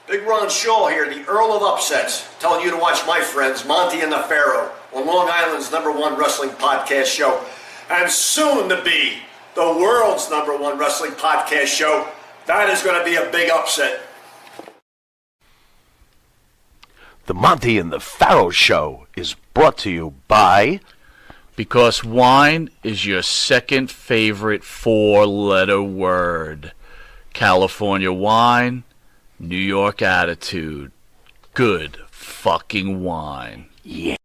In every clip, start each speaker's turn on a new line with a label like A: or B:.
A: Big Ron Shaw here, the Earl of Upsets, telling you to watch my friends, Monte and the Pharaoh, on Long Island's #1 wrestling podcast show, and soon to be the world's #1 wrestling podcast show. That is going to be a big upset.
B: The Monte and the Pharaoh show is brought to you by...
C: Because wine is your second favorite four-letter word. California wine, New York attitude. Good fucking wine.
B: Yeah.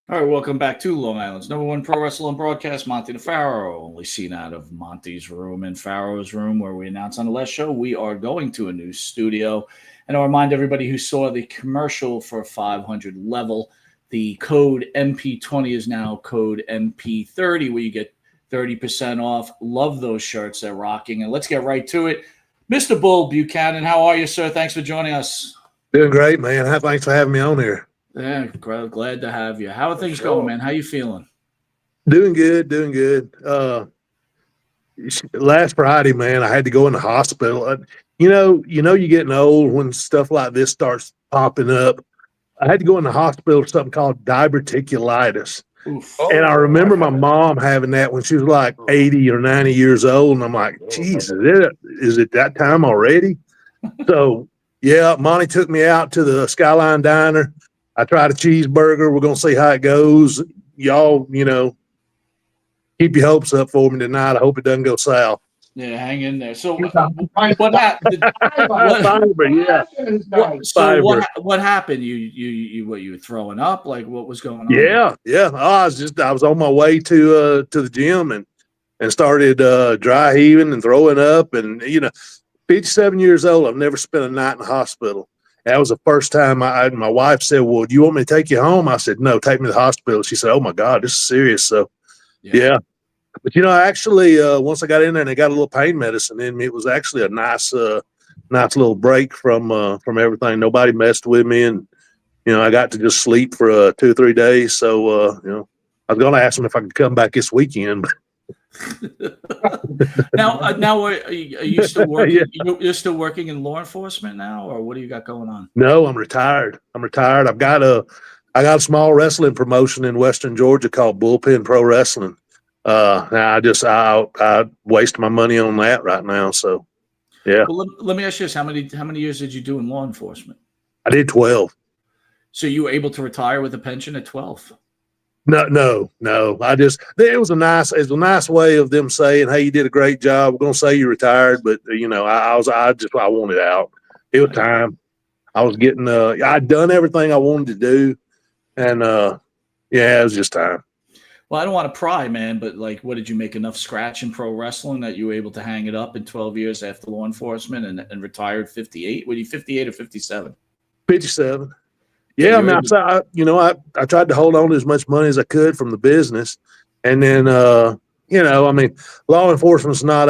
C: All right, welcome back to Long Island's #1 pro wrestling broadcast, Monte The Pharaoh. Only seen out of Monte's room and Pharaoh's room, where we announced on the last show we are going to a new studio. And I'll remind everybody who saw the commercial for 500 level, the code MP20 is now code MP30, where you get 30% off. Love those shirts they're rocking. And let's get right to it. Mr. Bull Buchanan, how are you, sir? Thanks for joining us.
D: Doing great, man. Thanks for having me on here.
C: Yeah, glad to have you. How are things going, man? How you feeling?
D: Doing good. Last Friday, man, I had to go in the hospital. You you're getting old when stuff like this starts popping up. I had to go in the hospital for something called diverticulitis.
C: Oof.
D: And I remember my mom having that when she was like 80 or 90 years old. And I'm like, geez, is it that time already? So, yeah, Monty took me out to the Skyline Diner. I tried a cheeseburger. We're going to see how it goes. Y'all, keep your hopes up for me tonight. I hope it doesn't go south.
C: Yeah, hang in there. So what happened? What happened? You were throwing up? Like, what was going on?
D: Yeah. I was on my way to the gym and started dry heaving and throwing up. And 57 years old. I've never spent a night in the hospital. That was the first time my wife said, well, do you want me to take you home? I said, no, take me to the hospital. She said, oh my God, this is serious. So yeah. But actually, once I got in there and they got a little pain medicine in me, it was actually a nice little break from everything. Nobody messed with me. And, I got to just sleep for 2 or 3 days. So, I was going to ask them if I could come back this weekend, but
C: now, are you still working? You're still working in law enforcement now, or what do you got going on?
D: No, I'm retired. I got a small wrestling promotion in Western Georgia called Bullpen Pro Wrestling. Now I waste my money on that right now. So, yeah.
C: Well, let me ask you this: how many years did you do in law enforcement?
D: I did 12.
C: So you were able to retire with a pension at 12?
D: No. It was a nice way of them saying, hey, you did a great job. We're going to say you retired, but I wanted out. It was time. I was getting, I'd done everything I wanted to do. And, it was just time.
C: Well, I don't want to pry, man, but what did you make enough scratch in pro wrestling that you were able to hang it up in 12 years after law enforcement and retired 58? Were you 58 or 57?
D: 57. Yeah, I tried to hold on to as much money as I could from the business, and then law enforcement's not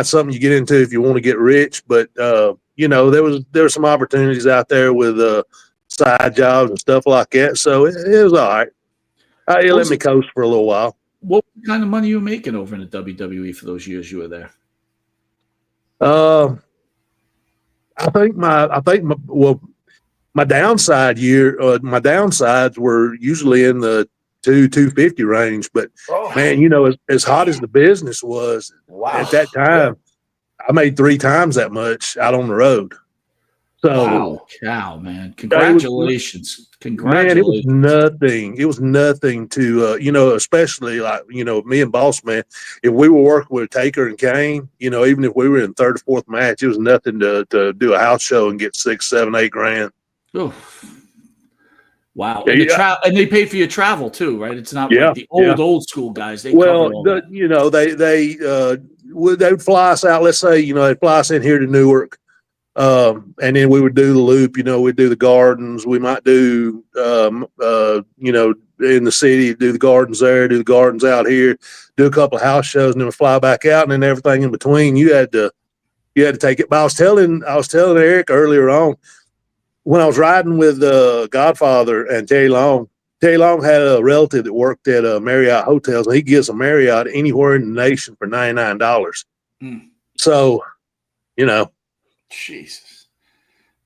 D: something you get into if you want to get rich, but there were some opportunities out there with side jobs and stuff like that, so it was all right. It let me coast for a little while.
C: What kind of money you were making over in the WWE for those years you were there?
D: My downsides were usually in the 250 range, but man, as hot as the business was at that time, I made 3 times that much out on the road. So
C: Wow, cow, man!
D: it was,
C: Congratulations,
D: man, it was
C: congratulations.
D: nothing. It was nothing to, especially like, me and Boss Man, if we were working with Taker and Kane, even if we were in third or fourth match, it was nothing to do a house show and get 6, 7, 8 grand.
C: Oof. Wow, and
D: Yeah.
C: and they paid for your travel too, right? It's not
D: Yeah.
C: like the
D: Yeah.
C: old school guys. They
D: Well,
C: covered all that.
D: they would fly us out. Let's say, they'd fly us in here to Newark. And then we would do the loop, we'd do the gardens. We might do, in the city, do the gardens there, do the gardens out here, do a couple of house shows, and then we fly back out, and then everything in between. You had to take it. But I was telling Eric earlier on, when I was riding with Godfather and Terry Long had a relative that worked at Marriott Hotels, and he gives a Marriott anywhere in the nation for $99.
C: Mm.
D: So,
C: Jesus,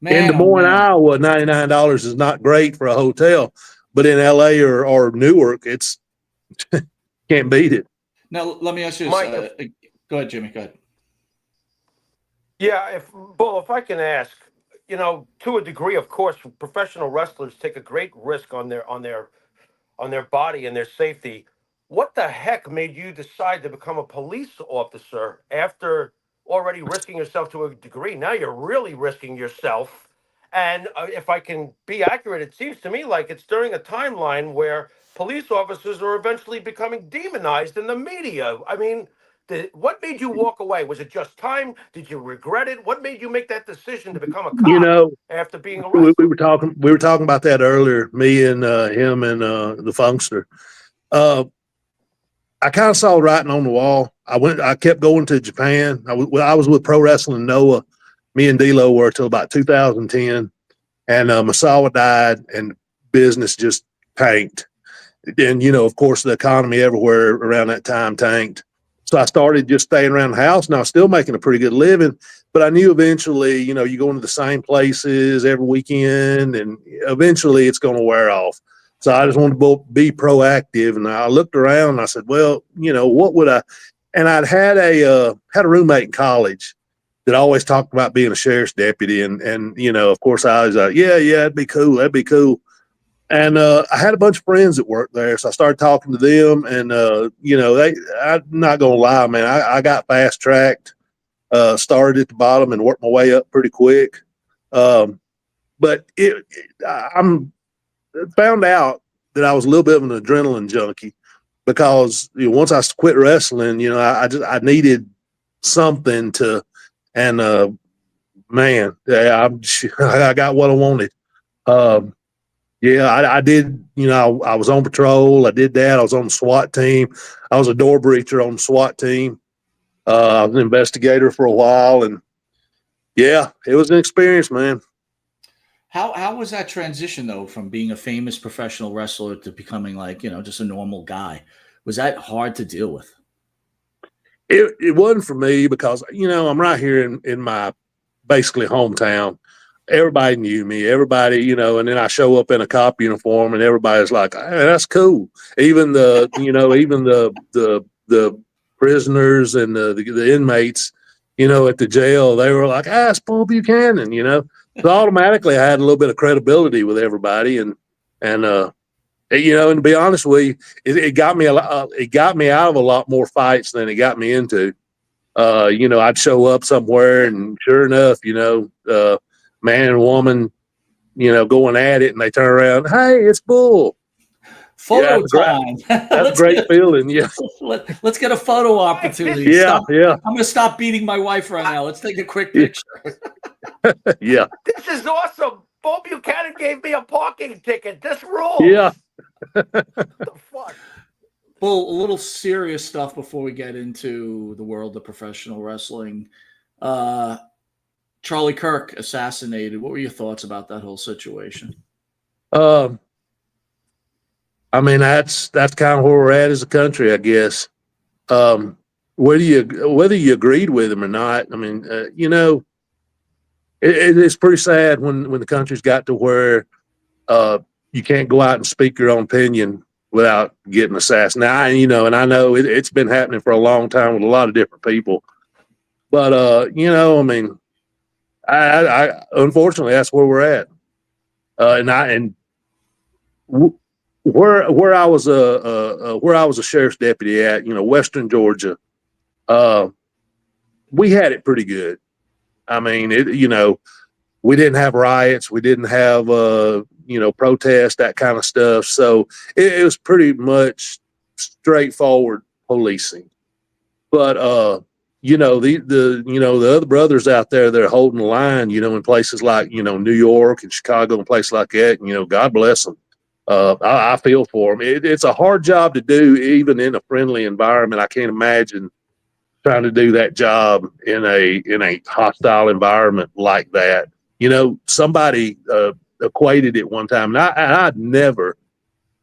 D: in
C: man,
D: Des
C: oh
D: Moines,
C: man.
D: Iowa, $99 is not great for a hotel, but in LA or Newark, it's can't beat it.
C: Now let me ask you this.
E: Mike,
C: Go ahead, Jimmy. Go ahead.
E: Yeah, if I can ask, to a degree, of course, professional wrestlers take a great risk on their body and their safety. What the heck made you decide to become a police officer after already risking yourself to a degree? Now you're really risking yourself. And if I can be accurate, it seems to me like it's during a timeline where police officers are eventually becoming demonized in the media. I mean, what made you walk away? Was it just time? Did you regret it? What made you make that decision to become a cop after being a
D: We
E: wrestler?
D: were talking about that earlier, me and him and the Funkster. I kind of saw writing on the wall. I kept going to Japan. I was with Pro Wrestling Noah. Me and D'Lo were till about 2010, and Masawa died, and business just tanked. And of course, the economy everywhere around that time tanked. So I started just staying around the house, and I was still making a pretty good living. But I knew eventually, you go into the same places every weekend, and eventually it's going to wear off. So I just wanted to be proactive, and I looked around and I said, well, what would I? And I'd had a roommate in college that always talked about being a sheriff's deputy, and of course I was like, yeah, that'd be cool. And I had a bunch of friends that worked there, so I started talking to them, and I'm not gonna lie, man, I got fast tracked, started at the bottom and worked my way up pretty quick. But I'm found out that I was a little bit of an adrenaline junkie because once I quit wrestling, I needed something to, and man, I got what I wanted. Yeah, I did. I was on patrol. I did that. I was on the SWAT team. I was a door breacher on the SWAT team. I was an investigator for a while, and yeah, it was an experience, man.
C: How was that transition though, from being a famous professional wrestler to becoming like just a normal guy? Was that hard to deal with?
D: It wasn't for me because I'm right here in my basically hometown. Everybody knew me, everybody, and then I show up in a cop uniform and everybody's like, hey, that's cool. Even the prisoners and the inmates, at the jail, they were like, it's Bull Buchanan, So automatically I had a little bit of credibility with everybody. And to be honest with you, it got me it got me out of a lot more fights than it got me into. I'd show up somewhere and sure enough, man and woman, going at it, and they turn around, hey, it's Bull.
C: Photo time.
D: That's a great feeling. Yeah.
C: Let's get a photo opportunity.
D: Yeah.
C: I'm going to stop beating my wife right now. Let's take a quick picture.
D: Yeah.
E: This is awesome. Bull Buchanan gave me a parking ticket. This rules.
D: Yeah.
E: What the fuck?
C: Well, a little serious stuff before we get into the world of professional wrestling. Charlie Kirk assassinated. What were your thoughts about that whole situation?
D: I mean, that's kind of where we're at as a country, I guess. Whether you agreed with him or not, I mean, it's pretty sad when the country's got to where you can't go out and speak your own opinion without getting assassinated. And I know it's been happening for a long time with a lot of different people. But I mean, Unfortunately, that's where we're at. Where I was a sheriff's deputy at, Western Georgia, we had it pretty good. I mean, we didn't have riots, we didn't have protests, that kind of stuff. So it was pretty much straightforward policing. But the other brothers out there that are holding the line, in places like New York and Chicago and places like that, God bless them. I feel for them. It's a hard job to do, even in a friendly environment. I can't imagine trying to do that job in a hostile environment like that. Somebody equated it one time, and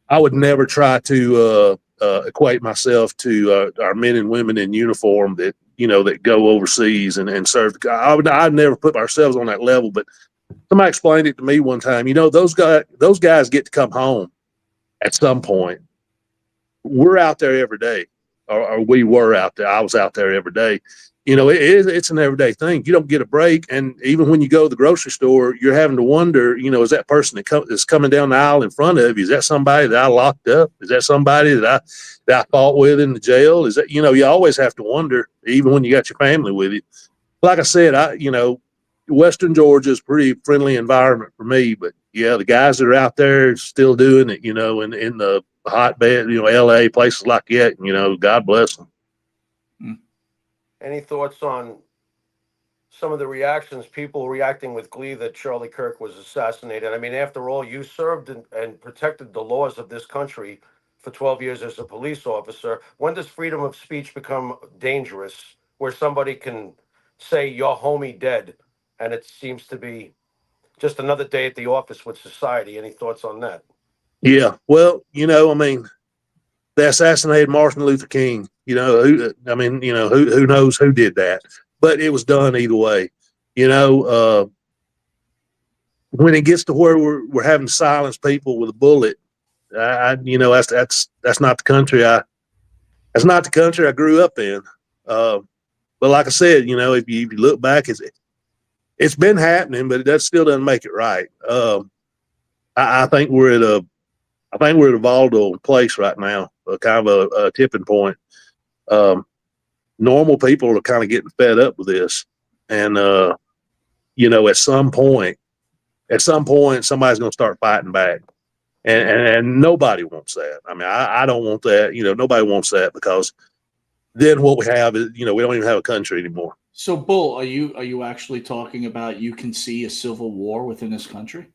D: I would never try to equate myself to our men and women in uniform that go overseas and serve. I'd never put ourselves on that level, but somebody explained it to me one time. Those guys get to come home at some point. We're out there every day, or we were out there. I was out there every day. It's an everyday thing. You don't get a break, and even when you go to the grocery store, you're having to wonder, is that person that's coming down the aisle in front of you? Is that somebody that I locked up? Is that somebody that I fought with in the jail? Is that you always have to wonder, even when you got your family with you. Like I said, Western Georgia is a pretty friendly environment for me, but yeah, the guys that are out there still doing it, in the hotbed, LA, places like that, God bless them.
E: Any thoughts on some of the reactions, people reacting with glee that Charlie Kirk was assassinated? I mean, after all, you served and protected the laws of this country for 12 years as a police officer. When does freedom of speech become dangerous, where somebody can say your homie dead, and it seems to be just another day at the office with society? Any thoughts on that?
D: Yeah, well, they assassinated Martin Luther King. Who knows who did that? But it was done either way. When it gets to where we're having to silence people with a bullet, that's not the country I grew up in. But like I said, if you look back, it's been happening, but that still doesn't make it right. I think we're at a volatile place right now, kind of a tipping point. Normal people are kind of getting fed up with this, and at some point, somebody's going to start fighting back, and nobody wants that. I mean, I don't want that. Nobody wants that, because then what we have is, we don't even have a country anymore.
C: So, Bull, are you actually talking about you can see a civil war within this country?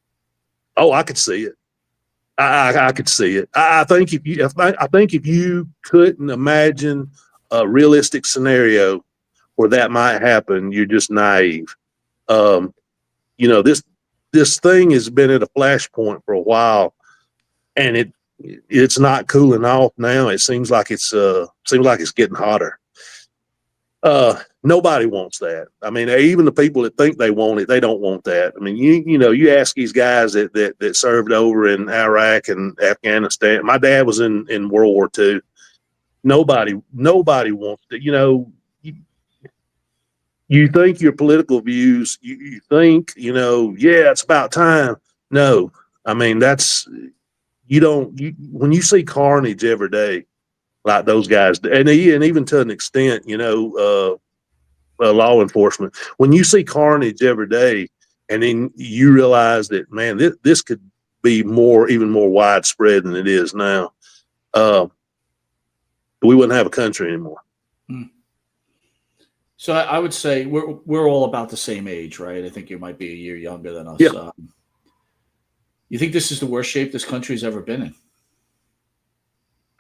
D: Oh, I could see it. I could see it. I think if you couldn't imagine a realistic scenario where that might happen, you're just naive. This thing has been at a flashpoint for a while, and it's not cooling off now. It seems like it's getting hotter. Nobody wants that. I mean, even the people that think they want it, they don't want that. I mean, you ask these guys that served over in Iraq and Afghanistan. My dad was in World War II. Nobody wants it. You think your political views, you think, it's about time. No, I mean, when you see carnage every day, like those guys, and even to an extent, law enforcement, when you see carnage every day, and then you realize that, man, this could be even more widespread than it is now, we wouldn't have a country anymore.
C: So I would say we're all about the same age, right? I think you might be a year younger than us.
D: Yeah.
C: You think this is the worst shape this country's ever been in?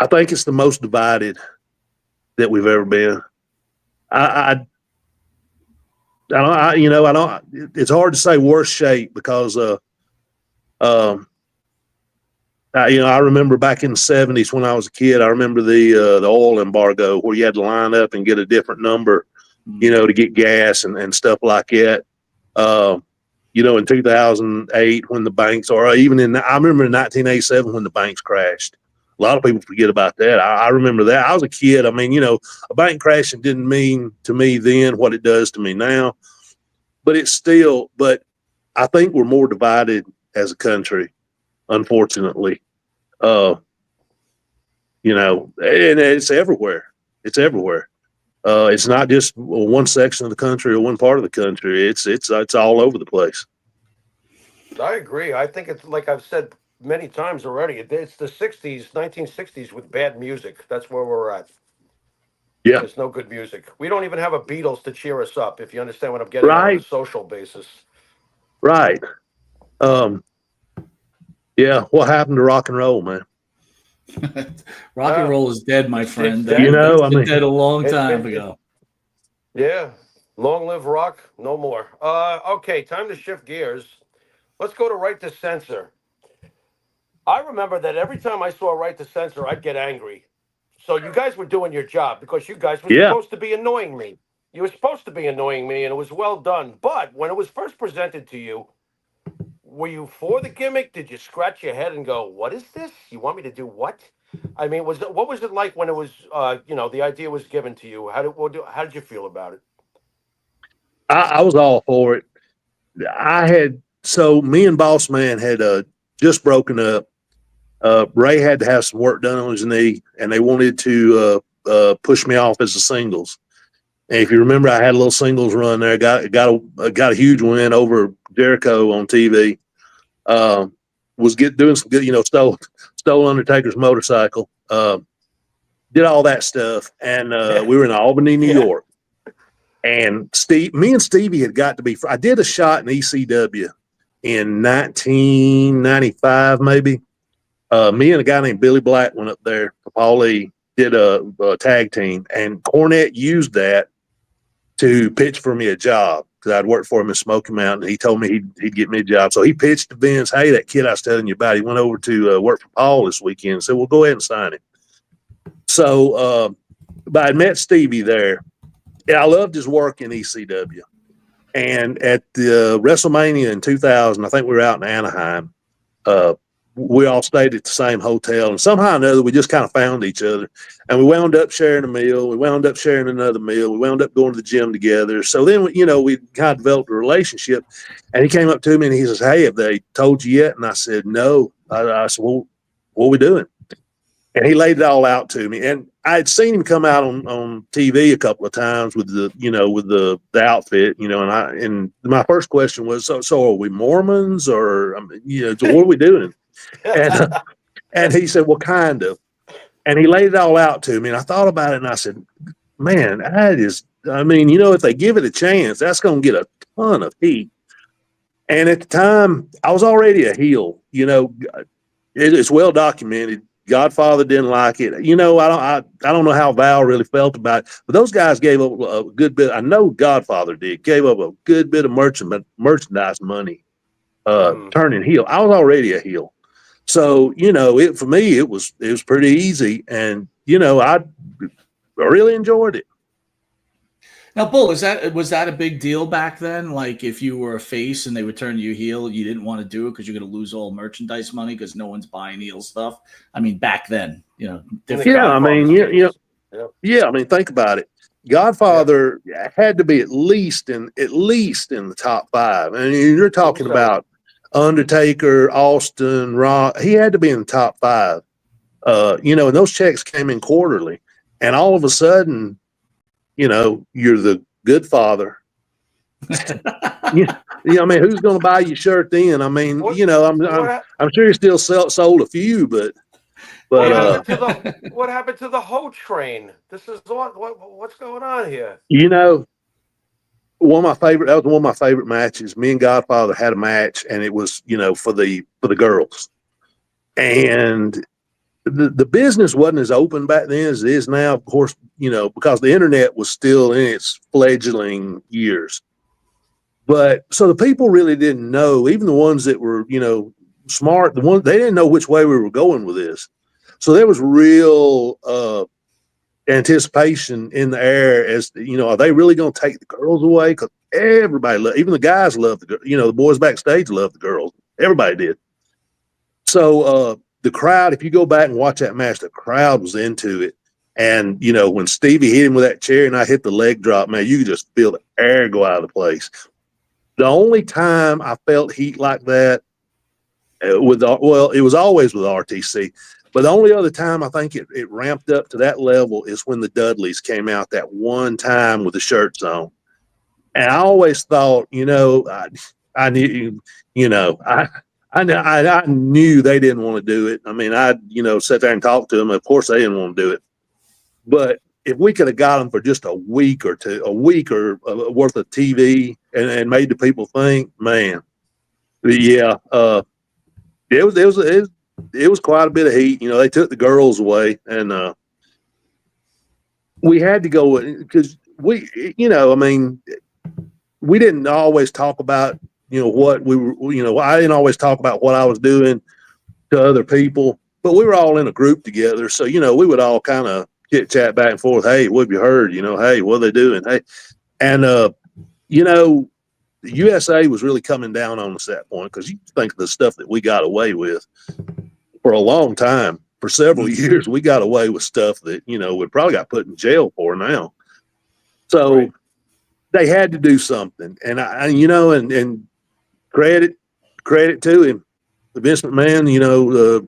D: I think it's the most divided that we've ever been. I don't. It's hard to say worst shape, because I remember back in the 70s when I was a kid. I remember the oil embargo, where you had to line up and get a different number, to get gas and stuff like that. In 2008, when the banks, or even I remember in 1987 when the banks crashed. A lot of people forget about that. I remember that. I was a kid. I mean, a bank crashing didn't mean to me then what it does to me now. but it's still, but I think we're more divided as a country, unfortunately. You know, and it's everywhere. It's everywhere. It's not just one section of the country or one part of the country. It's all over the place.
E: I agree. I think it's like I've said many times already. It's the '60s, 1960s with bad music. That's where we're at.
D: Yeah.
E: There's no good music. We don't even have a Beatles to cheer us up. If you understand what I'm getting at on a
D: Right.
E: social basis.
D: Right. Yeah. What happened to rock and roll, man?
C: Rock and roll is dead, my
E: It's
C: friend.
E: dead.
D: You know,
C: It's
D: I
C: been
D: mean,
C: dead a long
E: It's
C: time
E: been-
C: ago.
E: Yeah. Long live rock. No more. Okay. Time to shift gears. Let's go to Right to Censor. I remember that every time I saw Right to Censor, I'd get angry. So you guys were doing your job because you guys were
D: Yeah.
E: supposed to be annoying me. You were supposed to be annoying me, and it was well done. But when it was first presented to you, were you for the gimmick? Did you scratch your head and go, "What is this? You want me to do what?" I mean, what was it like when it was, the idea was given to you? How did you feel about it?
D: I was all for it. So me and Boss Man had just broken up. Ray had to have some work done on his knee, and they wanted to push me off as a singles. And if you remember, I had a little singles run there. Got a huge win over Jericho on TV. Was doing some good, stole Undertaker's motorcycle. Did all that stuff, and we were in Albany, New
E: Yeah.
D: York. And me and Stevie had got to be. I did a shot in ECW in 1995, maybe. Me and a guy named Billy Black went up there. Paulie did a tag team, and Cornette used that to pitch for me a job because I'd worked for him in Smoky Mountain. He told me he'd get me a job. So he pitched to Vince, "Hey, that kid I was telling you about, he went over to work for Paul this weekend." I said, "Well, go ahead and sign him." So, but I met Stevie there. And I loved his work in ECW. And at the WrestleMania in 2000, I think we were out in Anaheim. We all stayed at the same hotel, and somehow or another, we just kind of found each other. And we wound up sharing a meal. We wound up sharing another meal. We wound up going to the gym together. So then, we kind of developed a relationship. And he came up to me and he says, "Hey, have they told you yet?" And I said, "No." I said, "Well, what are we doing?" And he laid it all out to me. And I had seen him come out on TV a couple of times with the outfit, and my first question was, so are we Mormons or, so what are we doing? And he said, "Well, kind of." And he laid it all out to me. And I thought about it and I said, "Man, if they give it a chance, that's going to get a ton of heat." And at the time I was already a heel, it's well documented. Godfather didn't like it. I don't know how Val really felt about it, but those guys gave up a good bit. I know Godfather gave up a good bit of merchandise money, turning heel. I was already a heel. So, for me, it was pretty easy. And, I really enjoyed it.
C: Now, Bull, was that a big deal back then? Like, if you were a face and they would turn you heel, you didn't want to do it because you're going to lose all merchandise money because no one's buying heel stuff. I mean, back then, different.
D: Yeah, I mean, think about it. Godfather had to be at least in the top 5. And you're talking about Undertaker, Austin, Rock. He had to be in the top 5. And those checks came in quarterly, and all of a sudden, you're the good father. Who's going to buy your shirt then? I'm sure you still sold a few, but
E: what happened to the whole train? This is what's going on here?
D: That was one of my favorite matches. Me and Godfather had a match, and it was, for the girls. And the business wasn't as open back then as it is now, of course, because the internet was still in its fledgling years. But so the people really didn't know, even the ones that were, smart, they didn't know which way we were going with this. So there was real anticipation in the air as are they really going to take the girls away? Because everybody even the guys loved the boys backstage loved the girls. Everybody did. So the crowd, if you go back and watch that match, the crowd was into it. And, when Stevie hit him with that chair and I hit the leg drop, man, you could just feel the air go out of the place. The only time I felt heat like that it was always with RTC, but the only other time I think it ramped up to that level is when the Dudleys came out that one time with the shirts on. And I always thought, I knew, I knew they didn't want to do it. I mean, I, sat there and talked to them. Of course, they didn't want to do it. But if we could have got them for just a week or worth of TV and made the people think, man, yeah, it was quite a bit of heat. They took the girls away, and we had to go because we didn't always talk about, what we were, I didn't always talk about what I was doing to other people, but we were all in a group together. So, we would all kind of chit chat back and forth. Hey, what have you heard? Hey, what are they doing? Hey, and, the USA was really coming down on us at that point, because you think of the stuff that we got away with for a long time. For several years, we got away with stuff that, we probably got put in jail for now. So, right. They had to do something, and and credit to him, Vince McMahon.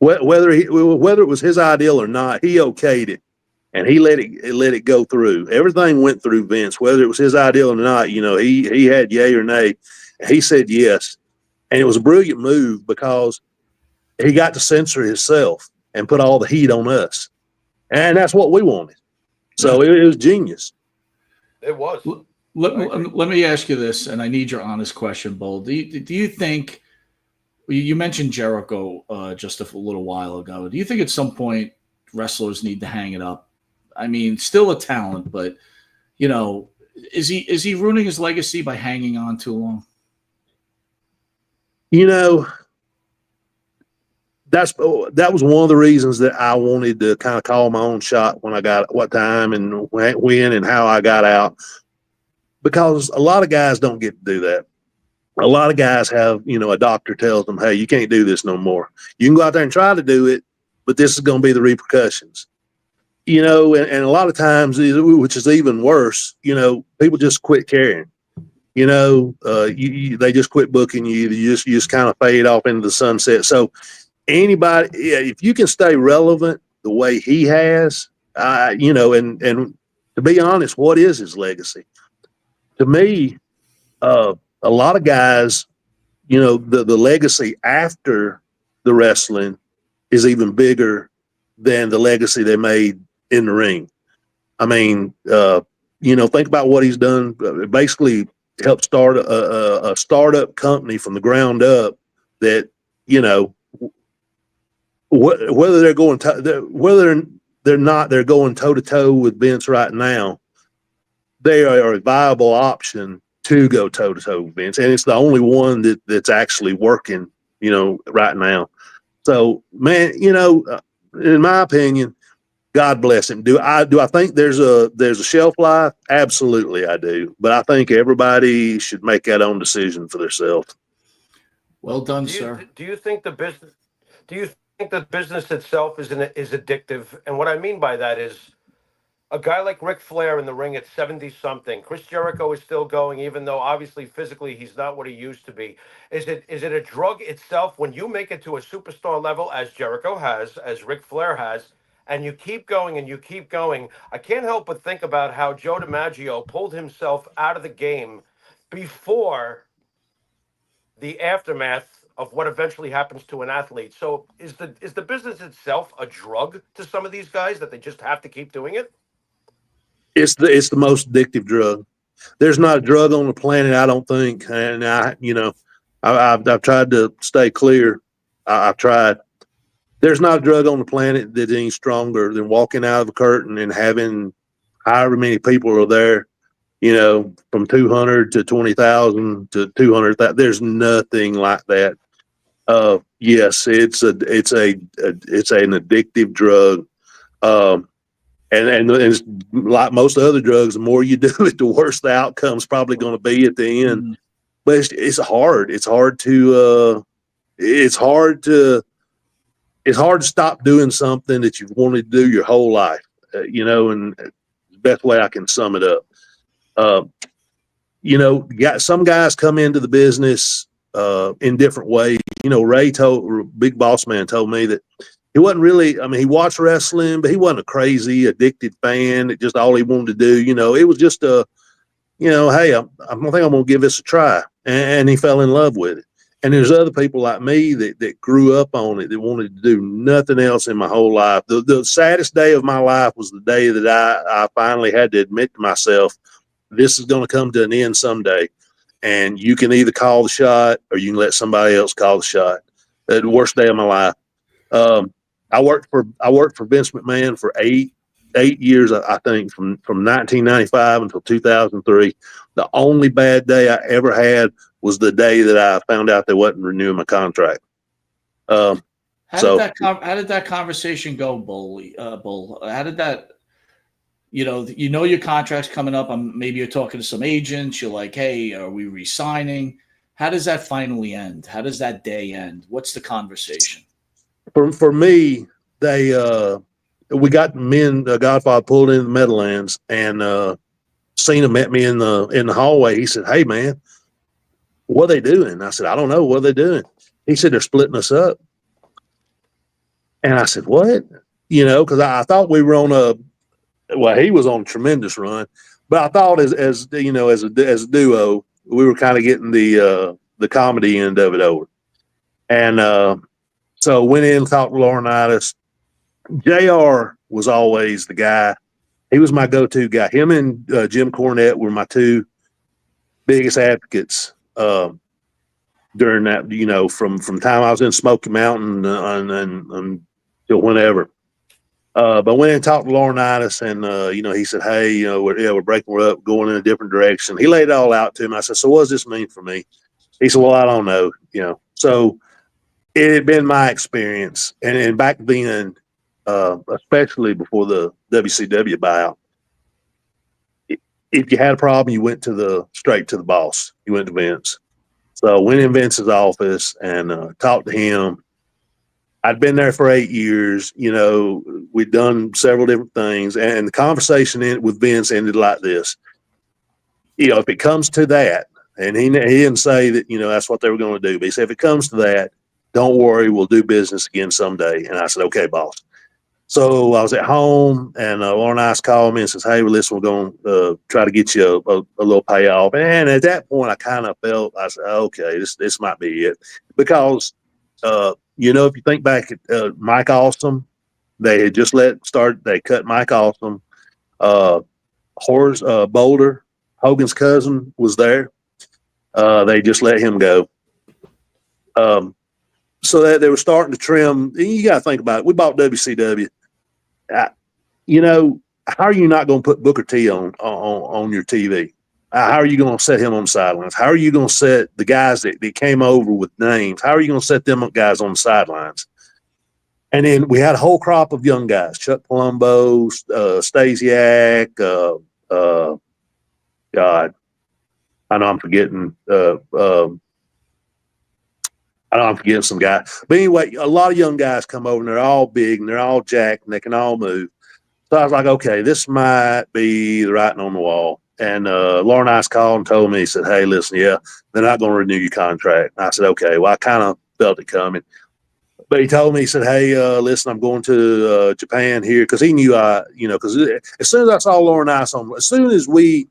D: Whether it was his ideal or not, he okayed it, and he let it go through. Everything went through Vince, whether it was his ideal or not. He had yay or nay. He said yes, and it was a brilliant move because he got to censor himself and put all the heat on us, and that's what we wanted. So it was genius.
E: It was.
C: Let me ask you this, and I need your honest question, Bull. Do you think, you mentioned Jericho just a little while ago, do you think at some point wrestlers need to hang it up? I mean, still a talent, but is he ruining his legacy by hanging on too long?
D: That was one of the reasons that I wanted to kind of call my own shot when I got what time and when and how I got out, because a lot of guys don't get to do that. A lot of guys have, a doctor tells them, hey, you can't do this no more. You can go out there and try to do it, but this is going to be the repercussions. And a lot of times, which is even worse, people just quit caring. They just quit booking you. You just kind of fade off into the sunset. So anybody, if you can stay relevant the way he has, and to be honest, what is his legacy? To me, a lot of guys, the legacy after the wrestling is even bigger than the legacy they made in the ring. I mean, think about what he's done. Basically, helped start a startup company from the ground up that, whether they're going whether they're not, they're going toe to toe with Vince right now. They are a viable option to go toe to toe with Vince, and it's the only one that's actually working, right now. So, man, in my opinion, God bless him. Do I think there's a shelf life? Absolutely, I do. But I think everybody should make that own decision for themselves.
C: Well done, sir.
E: Do you think the business? Do you think the business itself is addictive? And what I mean by that is, a guy like Ric Flair in the ring at 70-something. Chris Jericho is still going, even though obviously physically he's not what he used to be. Is it a drug itself when you make it to a superstar level, as Jericho has, as Ric Flair has, and you keep going and you keep going? I can't help but think about how Joe DiMaggio pulled himself out of the game before the aftermath of what eventually happens to an athlete. So is the business itself a drug to some of these guys that they just have to keep doing it?
D: It's the most addictive drug. There's not a drug on the planet, I don't think. And I've tried to stay clear. I've tried. There's not a drug on the planet that's any stronger than walking out of a curtain and having however many people are there, from 200 to 20,000 to 200,000. There's nothing like that. Yes, it's an addictive drug. And it's like most other drugs, the more you do it, the worse the outcome's probably going to be at the end. Mm-hmm. But it's hard. It's hard to stop doing something that you've wanted to do your whole life. And the best way I can sum it up. got some guys come into the business in different ways. Big Boss Man told me that he wasn't really, he watched wrestling, but he wasn't a crazy, addicted fan. It just all he wanted to do, it was just hey, I think I'm going to give this a try. And he fell in love with it. And there's other people like me that grew up on it, that wanted to do nothing else in my whole life. The saddest day of my life was the day that I finally had to admit to myself, this is going to come to an end someday. And you can either call the shot or you can let somebody else call the shot. The worst day of my life. I worked for Vince McMahon for eight years, I think, from 1995 until 2003. The only bad day I ever had was the day that I found out they wasn't renewing my contract.
C: How did that conversation go, Bull? How did that? Your contract's coming up. Maybe you're talking to some agents. You're like, hey, are we re-signing? How does that finally end? How does that day end? What's the conversation?
D: For me, we got Godfather pulled into the Meadowlands, and Cena met me in the hallway. He said, "Hey, man, what are they doing?" I said, "I don't know. What are they doing?" He said, "They're splitting us up." And I said, "What?" Because I thought we were he was on a tremendous run, but I thought as a duo, we were kind of getting the comedy end of it over. And so went in, talked to Laurinaitis. JR was always the guy. He was my go-to guy. Him and Jim Cornette were my two biggest advocates during that, from time I was in Smoky Mountain until whenever. But I went in and talked to Laurinaitis, and he said, "Hey, we're breaking up, going in a different direction." He laid it all out to him. I said, "So what does this mean for me?" He said, "Well, I don't know." So it had been my experience, and back then, especially before the WCW buyout, if you had a problem, you went straight to the boss. You went to Vince. So I went in Vince's office and talked to him. I'd been there for 8 years. We'd done several different things, and the conversation with Vince ended like this. If it comes to that, and he didn't say that, that's what they were going to do, but he said, if it comes to that, don't worry, we'll do business again someday. And I said, okay, boss. So I was at home, and Laurinaitis called me and says, "Hey, well, listen, we're going to try to get you a little payoff." And at that point, I kind of felt, I said, okay, this might be it. Because, if you think back at Mike Awesome, they had just they cut Mike Awesome. Horace Boulder, Hogan's cousin, was there. They just let him go. So that they were starting to trim. You got to think about it. We bought WCW. How are you not going to put Booker T on your TV? How are you going to set him on the sidelines? How are you going to set the guys that came over with names? How are you going to set them guys on the sidelines? And then we had a whole crop of young guys: Chuck Palumbo, Stasiak. God, I know I'm forgetting. I know I'm forgetting some guys. But anyway, a lot of young guys come over, and they're all big, and they're all jacked, and they can all move. So I was like, okay, this might be the writing on the wall. And Laurinaitis called and told me, he said, "Hey, listen, yeah, they're not going to renew your contract." And I said, okay, well, I kind of felt it coming. But he told me, he said, "Hey, listen, I'm going to Japan here," because he knew because as soon as I saw Laurinaitis as soon as we,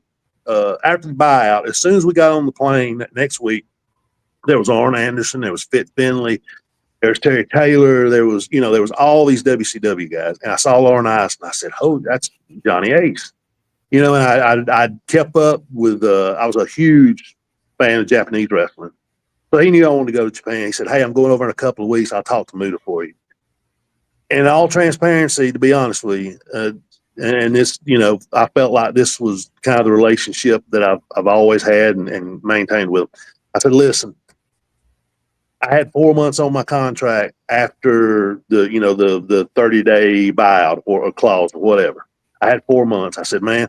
D: after the buyout, as soon as we got on the plane next week, there was Arn Anderson, there was Fit Finley, there was Terry Taylor, there was all these WCW guys. And I saw Laurinaitis, and I said, "Oh, that's Johnny Ace." And I kept up with, I was a huge fan of Japanese wrestling. So he knew I wanted to go to Japan. He said, "Hey, I'm going over in a couple of weeks. I'll talk to Muta for you." And in all transparency, to be honest with you, and this, I felt like this was kind of the relationship that I've always had and maintained with him. I said, "Listen, I had 4 months on my contract after the 30-day buyout or a clause or whatever. I had 4 months. I said, man,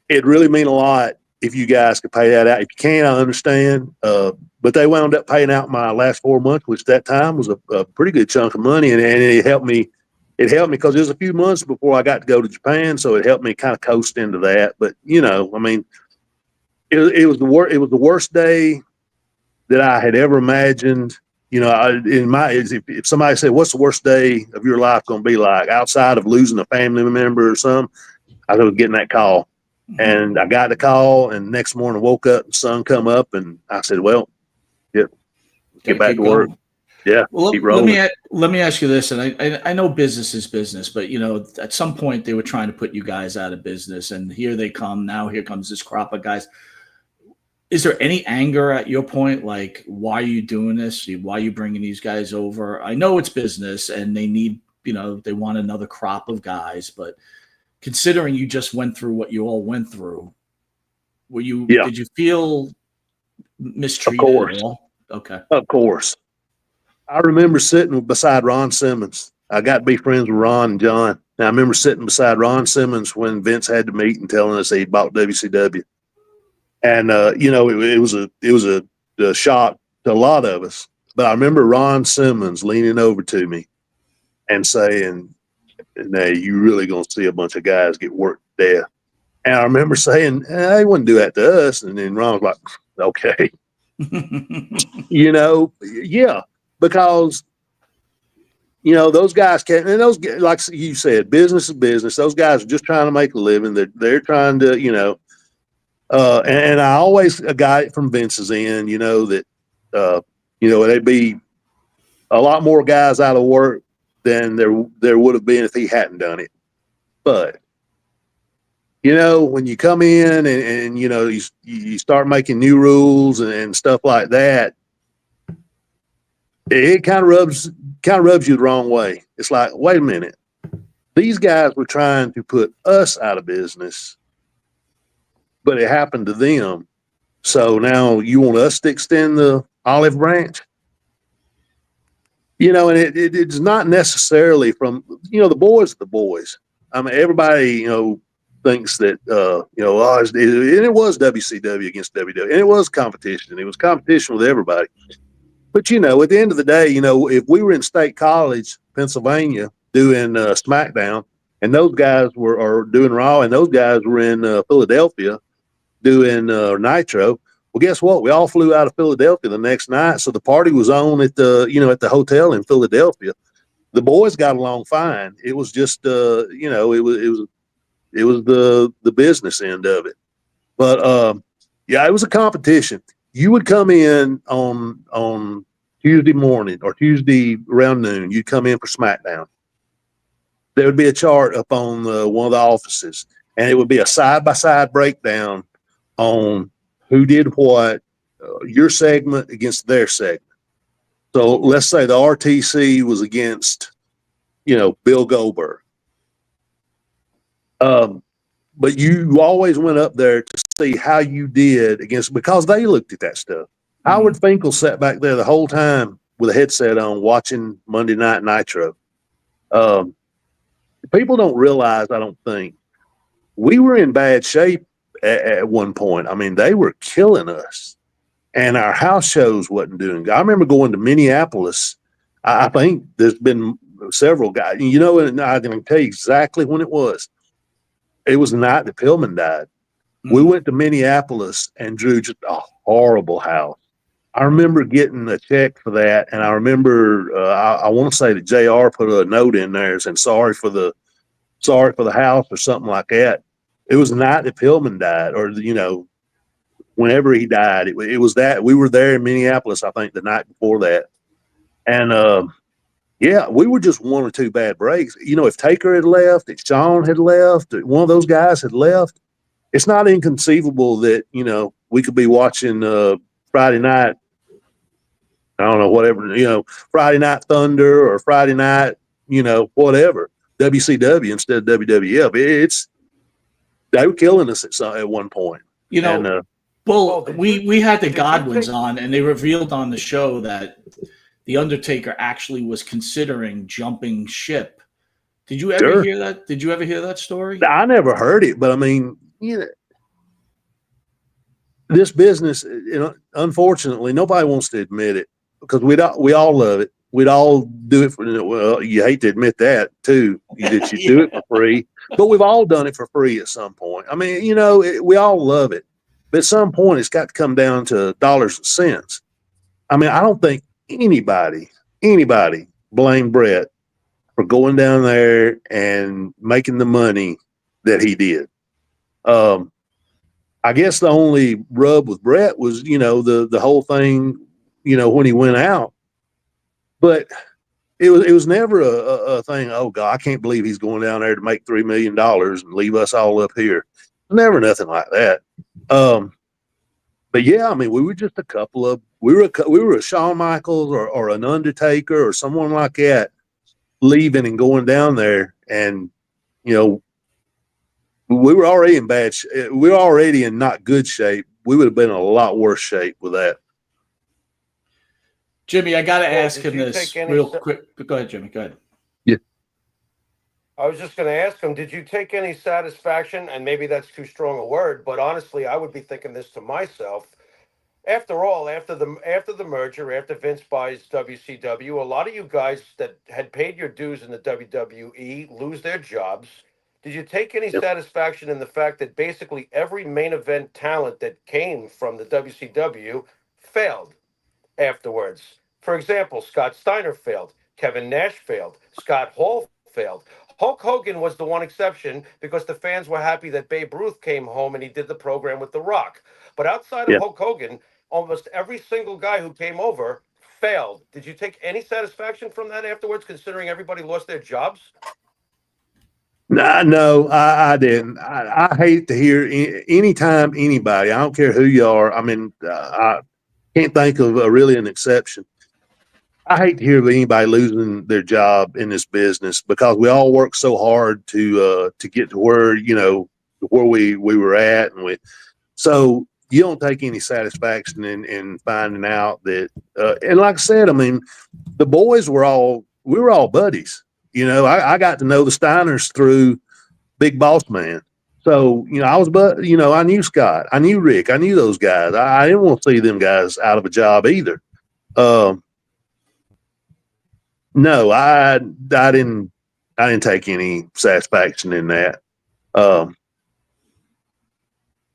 D: it'd really mean a lot if you guys could pay that out. If you can't, I understand. But they wound up paying out my last 4 months, which that time was a pretty good chunk of money. And it helped me. It helped me because it was a few months before I got to go to Japan. So it helped me kind of coast into that. But, it was the worst day that I had ever imagined. You know, if somebody said, "What's the worst day of your life going to be like?" outside of losing a family member or something, I was getting that call. And I got the call, and next morning woke up, the sun come up, and I said, "Well, get back to work." Yeah,
C: Well,
D: keep rolling.
C: let me ask you this, and I know business is business, but you know, at some point they were trying to put you guys out of business, and here they come. Now here comes this crop of guys. Is there any anger at your point? Like, why are you doing this? Why are you bringing these guys over? I know it's business, and they need, you know, they want another crop of guys, but considering you just went through what you all went through, did you feel mistreated
D: Of course.
C: at all? Okay.
D: Of course. I remember sitting beside Ron Simmons. I got to be friends with Ron and John. Now, I remember sitting beside Ron Simmons when Vince had to meet and telling us he'd bought WCW. And, you know, it was a shock to a lot of us. But I remember Ron Simmons leaning over to me and saying, "Now, you really going to see a bunch of guys get worked to death." And I remember saying, "They wouldn't do that to us." And then Ron was like, "Okay." You know, yeah, because, you know, those guys can't, and those, like you said, business is business. Those guys are just trying to make a living. They're trying to, you know, and I always got it from Vince's end, you know, that, you know, there'd be a lot more guys out of work than there would have been if he hadn't done it. But, you know, when you come in and you know, you start making new rules and stuff like that, it kind of rubs you the wrong way. It's like, wait a minute, these guys were trying to put us out of business, but it happened to them. So now you want us to extend the olive branch? You know, and it's not necessarily from, you know, the boys are the boys. I mean, everybody, you know, thinks that, you know, and it was WCW against WWE, and it was competition. It was competition with everybody. But, you know, at the end of the day, you know, if we were in State College, Pennsylvania, doing SmackDown, and those guys are doing Raw, and those guys were in Philadelphia doing Nitro, well, guess what? We all flew out of Philadelphia the next night, so the party was on at the hotel in Philadelphia. The boys got along fine. It was just, you know, it was the business end of it. But yeah, it was a competition. You would come in on Tuesday morning or Tuesday around noon. You'd come in for SmackDown. There would be a chart up on one of the offices, and it would be a side-by-side breakdown on who did what, your segment against their segment. So let's say the RTC was against, you know, Bill Goldberg. But you always went up there to see how you did against, because they looked at that stuff. Mm-hmm. Howard Finkel sat back there the whole time with a headset on watching Monday Night Nitro. People don't realize, I don't think, we were in bad shape at one point. I mean, they were killing us, and our house shows wasn't doing good. I remember going to Minneapolis. I think there's been several guys, you know, and I can tell you exactly when it was. It was the night that Pillman died. Mm-hmm. We went to Minneapolis and drew just a horrible house. I remember getting a check for that, and I remember I want to say that JR put a note in there saying sorry for the house or something like that. It was the night that Pillman died, or, you know, whenever he died. It was that we were there in Minneapolis, I think, the night before that, and yeah, we were just one or two bad breaks. You know, if Taker had left, if Sean had left, one of those guys had left, it's not inconceivable that, you know, we could be watching Friday night, I don't know, whatever, you know, Friday Night Thunder or Friday night, you know, whatever, WCW instead of WWF. They were killing us at one point.
C: You know, and, well, we had the Godwins on, and they revealed on the show that The Undertaker actually was considering jumping ship. Did you ever hear that? Did you ever hear that story?
D: I never heard it, but I mean, you know, this business, you know, unfortunately, nobody wants to admit it because we all love it. We'd all do it for, well, you hate to admit that too. You do it for free, but we've all done it for free at some point. I mean, you know, we all love it. But at some point, it's got to come down to dollars and cents. I mean, I don't think anybody blame Brett for going down there and making the money that he did. I guess the only rub with Brett was, the whole thing, when he went out. But it was never a thing. Oh God, I can't believe he's going down there to make $3 million and leave us all up here. Never nothing like that. But yeah, I mean, we were just a couple of we were a Shawn Michaels or an Undertaker or someone like that leaving and going down there, and we were already in we were already in not good shape. We would have been in a lot worse shape with that.
C: Jimmy, I got to
E: Well,
C: ask
E: did
C: him
E: you
C: this
E: take any
C: real
E: se-
C: quick. Go ahead, Jimmy. Go ahead.
E: I was just going to ask him, did you take any satisfaction? And maybe that's too strong a word, but honestly, I would be thinking this to myself. After all, after the merger, after Vince buys WCW, a lot of you guys that had paid your dues in the WWE lose their jobs. Did you take any
D: Yep.
E: satisfaction in the fact that basically every main event talent that came from the WCW failed afterwards? For example, Scott Steiner failed, Kevin Nash failed, Scott Hall failed. Hulk Hogan was the one exception because the fans were happy that Babe Ruth came home and he did the program with The Rock. But outside of
D: Yeah.
E: Hulk Hogan, almost every single guy who came over failed. Did you take any satisfaction from that afterwards, considering everybody lost their jobs?
D: No, I didn't. I hate to hear anytime anybody, I don't care who you are. I mean, I can't think of really an exception. I hate to hear of anybody losing their job in this business because we all work so hard to get to where where we were at, and so you don't take any satisfaction in finding out that. And like I said, I mean, the boys we were all buddies. I got to know the Steiners through Big Boss Man. So, I knew Scott, I knew Rick, I knew those guys. I didn't want to see them guys out of a job either. No, I didn't take any satisfaction in that.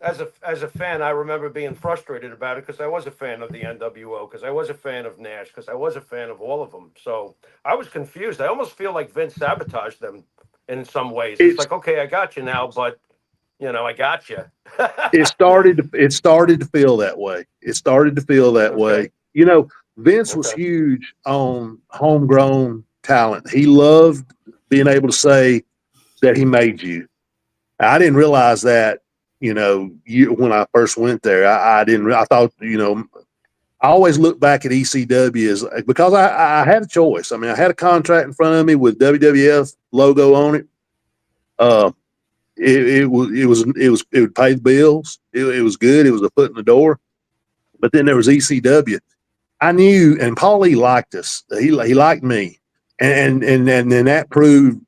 E: As a fan, I remember being frustrated about it because I was a fan of the NWO, because I was a fan of Nash, because I was a fan of all of them. So I was confused. I almost feel like Vince sabotaged them in some ways. It's like, okay, I got you now, but I got you.
D: It started to feel that way. It started to feel that way. Vince was
E: Okay.
D: huge on homegrown talent. He loved being able to say that he made you. I didn't realize that, when I first went there. I didn't. I thought, I always look back at ECW as because I had a choice. I mean, I had a contract in front of me with WWF logo on it. It would pay the bills. It was good. It was a foot in the door. But then there was ECW. I knew, and Paulie liked us. He liked me, and then that proved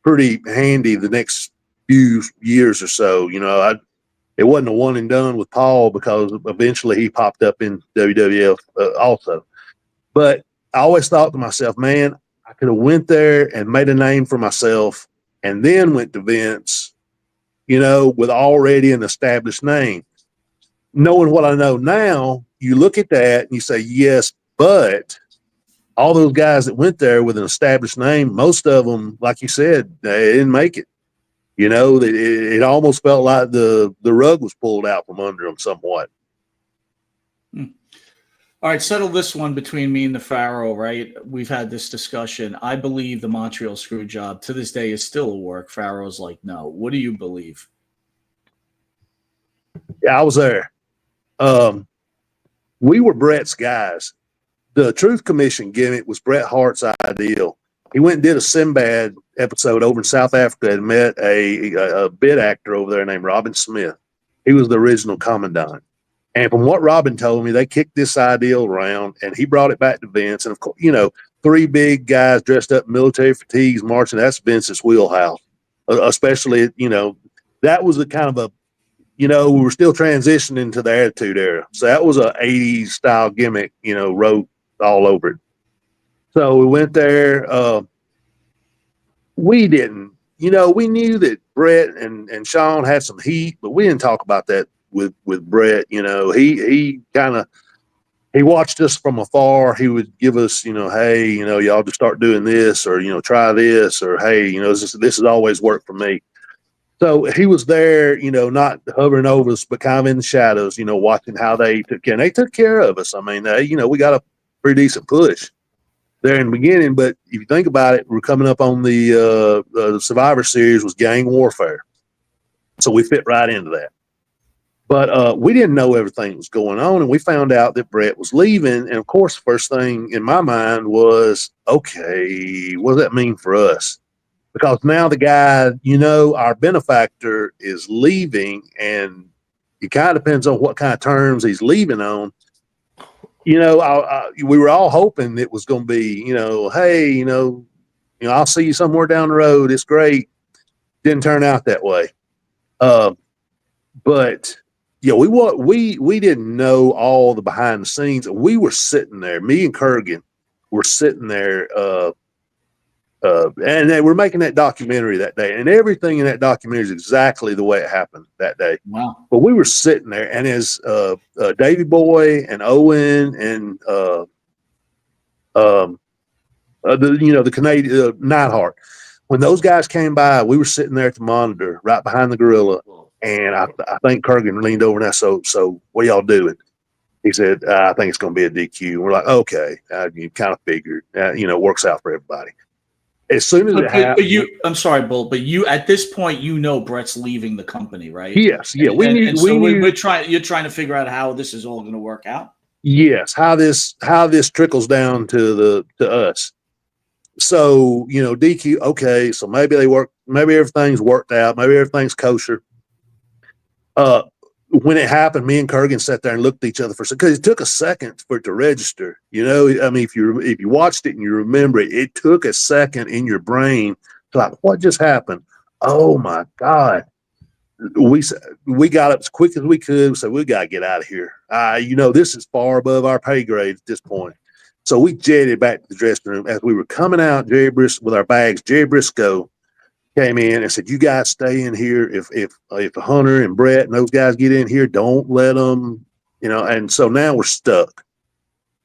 D: pretty handy the next few years or so. It wasn't a one and done with Paul because eventually he popped up in WWF also. But I always thought to myself, man, I could have went there and made a name for myself, and then went to Vince, with already an established name. Knowing what I know now, you look at that and you say, yes, but all those guys that went there with an established name, most of them, like you said, they didn't make it. It almost felt like the rug was pulled out from under them somewhat.
C: All right, settle this one between me and the Pharaoh, right? We've had this discussion. I believe the Montreal screw job to this day is still a work. Pharaoh's like, no. What do you believe?
D: Yeah, I was there. We were Brett's guys. The Truth Commission gimmick was Bret Hart's ideal. He went and did a Sinbad episode over in South Africa and met a bit actor over there named Robin Smith. He was the original commandant. And from what Robin told me, they kicked this ideal around and he brought it back to Vince. And of course, three big guys dressed up in military fatigues marching, that's Vince's wheelhouse. Especially, that was a kind of we were still transitioning to the Attitude Era. So that was a 80s style gimmick, wrote all over it. So we went there. We didn't, we knew that Brett and Sean had some heat, but we didn't talk about that with Brett. He kind of, he watched us from afar. He would give us, hey, y'all just start doing this, or, try this, or, hey, this has always worked for me. So he was there, not hovering over us, but kind of in the shadows, watching how they took care. And they took care of us. I mean, we got a pretty decent push there in the beginning. But if you think about it, we're coming up on the Survivor Series was gang warfare. So we fit right into that. But we didn't know everything was going on, and we found out that Brett was leaving. And of course, the first thing in my mind was, okay, what does that mean for us? Because now the guy, our benefactor is leaving, and it kind of depends on what kind of terms he's leaving on. We were all hoping it was going to be, hey, I'll see you somewhere down the road. It's great. Didn't turn out that way. But yeah, we didn't know all the behind the scenes. We were sitting there. Me and Kurgan were sitting there, and they were making that documentary that day, and everything in that documentary is exactly the way it happened that day.
C: Wow!
D: But we were sitting there, and as Davey Boy and Owen and the Canadian Nightheart, when those guys came by, we were sitting there at the monitor right behind the gorilla. And I think Kurgan leaned over and asked, so what are y'all doing? He said, I think it's going to be a DQ. And we're like, okay, you kind of figured, it works out for everybody. As soon as it happened.
C: I'm sorry, Bull, but at this point, Brett's leaving the company, right?
D: Yes. Yeah.
C: You're trying to figure out how this is all going to work out.
D: Yes. How this trickles down to us. So, DQ, okay. So maybe everything's worked out. Maybe everything's kosher. When it happened, me and Kurgan sat there and looked at each other for a second, because it took a second for it to register. I mean, if you watched it and you remember it, it took a second in your brain to like, what just happened? Oh my God. We got up as quick as we could. We said, we got to get out of here. This is far above our pay grade at this point. So we jetted back to the dressing room. As we were coming out, with our bags, Jerry Briscoe came in and said, you guys stay in here. If Hunter and Brett and those guys get in here, don't let them, and so now we're stuck.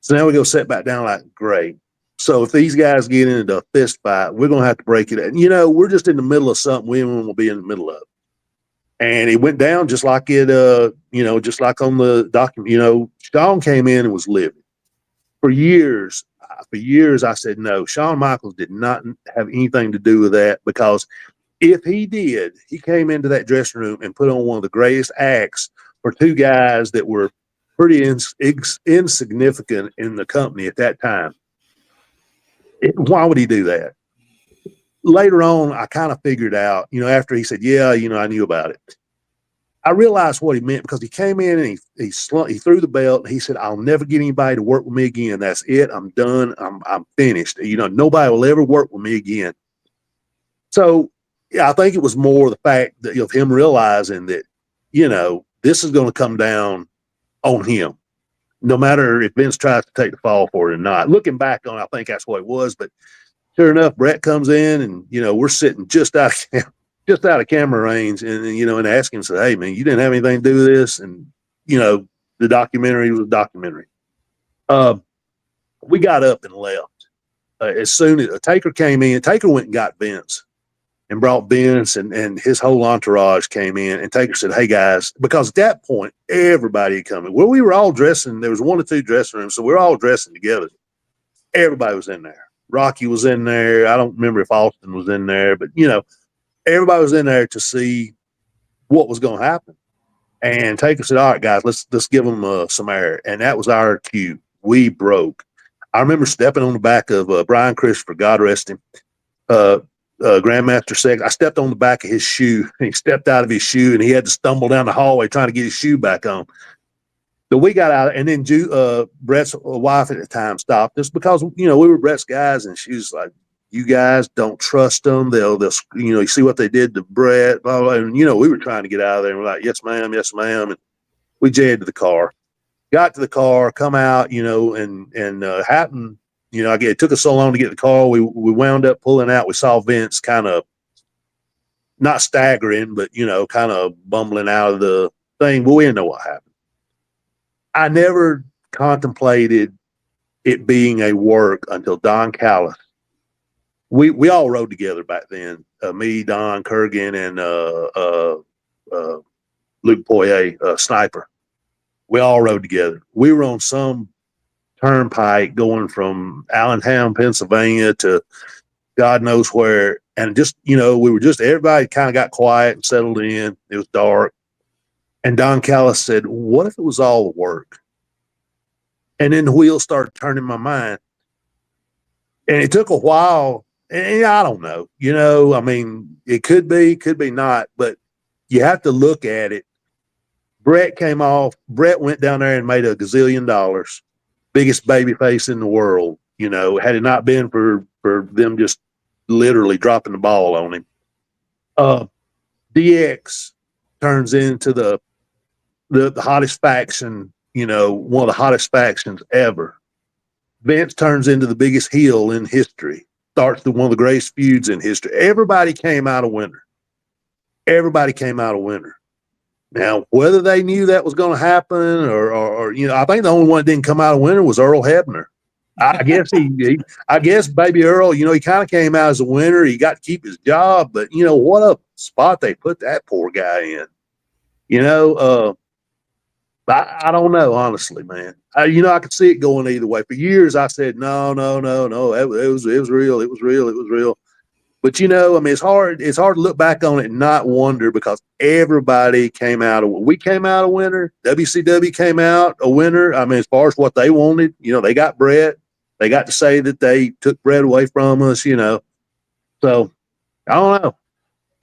D: So now we go sit back down like, great. So if these guys get into a fist fight, we're going to have to break it. And, we're just in the middle of something we don't want to be in the middle of. And it went down just like just like on the document. Sean came in and was livid. For years, I said, no, Shawn Michaels did not have anything to do with that, because if he did, he came into that dressing room and put on one of the greatest acts for two guys that were pretty insignificant in the company at that time. Why would he do that? Later on, I kind of figured out, after he said, yeah, I knew about it. I realized what he meant, because he came in and he threw the belt. He said, I'll never get anybody to work with me again. That's it. I'm done. I'm finished. Nobody will ever work with me again. So yeah, I think it was more the fact that of him realizing that, this is going to come down on him, no matter if Vince tries to take the fall for it or not. Looking back on it, I think that's what it was. But sure enough, Brett comes in and, we're sitting just out of camera range, and ask him, say, hey man, you didn't have anything to do with this. And, the documentary was a documentary. We got up and left. As soon as Taker came in, Taker went and got Vince and brought Vince and his whole entourage came in, and Taker said, hey guys, because at that point, everybody had come in. Well, we were all dressing. There was 1 or 2 dressing rooms. So we were all dressing together. Everybody was in there. Rocky was in there. I don't remember if Austin was in there, but everybody was in there to see what was going to happen. And Taker said, all right, guys, let's give them some air. And that was our cue. We broke. I remember stepping on the back of Brian Christopher, God rest him, Grandmaster Sex. I stepped on the back of his shoe, and he stepped out of his shoe, and he had to stumble down the hallway trying to get his shoe back on. So we got out, and then Brett's wife at the time stopped us, because, we were Brett's guys, and she was like, you guys don't trust them. They'll, you see what they did to Brett, blah, blah. And, we were trying to get out of there, and we're like, yes, ma'am. And we jetted to the car, got to the car, come out, and happened, it took us so long to get the car. We wound up pulling out. We saw Vince kind of not staggering, but, kind of bumbling out of the thing, but we didn't know what happened. I never contemplated it being a work until Don Callis. We all rode together back then. Me, Don Kurgan, and Luke Poirier, Sniper. We all rode together. We were on some turnpike going from Allentown, Pennsylvania to God knows where. And just, we were everybody kind of got quiet and settled in. It was dark. And Don Callis said, what if it was all the work? And then the wheels started turning in my mind. And it took a while. And I don't know, it could be not, but you have to look at it. Brett went down there and made $1 gazillion, biggest baby face in the world. Had it not been for them just literally dropping the ball on him. DX turns into the hottest faction, one of the hottest factions ever. Vince turns into the biggest heel in history. Starts one of the greatest feuds in history. Everybody came out a winner. Now, whether they knew that was going to happen or I think the only one that didn't come out a winner was Earl Hebner. I guess Baby Earl, he kind of came out as a winner. He got to keep his job, but what a spot they put that poor guy in. I don't know, honestly, man. I could see it going either way. For years, I said, no. It was real. But it's hard to look back on it and not wonder because everybody came out. We came out a winner. WCW came out a winner. As far as what they wanted, they got Brett. They got to say that they took Brett away from us. So I don't know.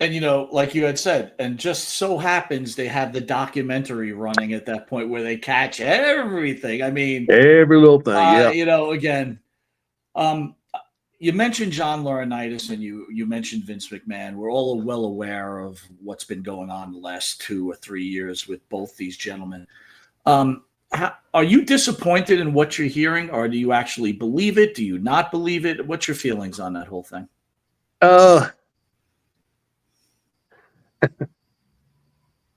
C: And, like you had said, and just so happens they have the documentary running at that point where they catch everything.
D: Every little thing, yeah.
C: Again, you mentioned John Laurinaitis and you mentioned Vince McMahon. We're all well aware of what's been going on the last 2 or 3 years with both these gentlemen. Are you disappointed in what you're hearing, or do you actually believe it? Do you not believe it? What's your feelings on that whole thing?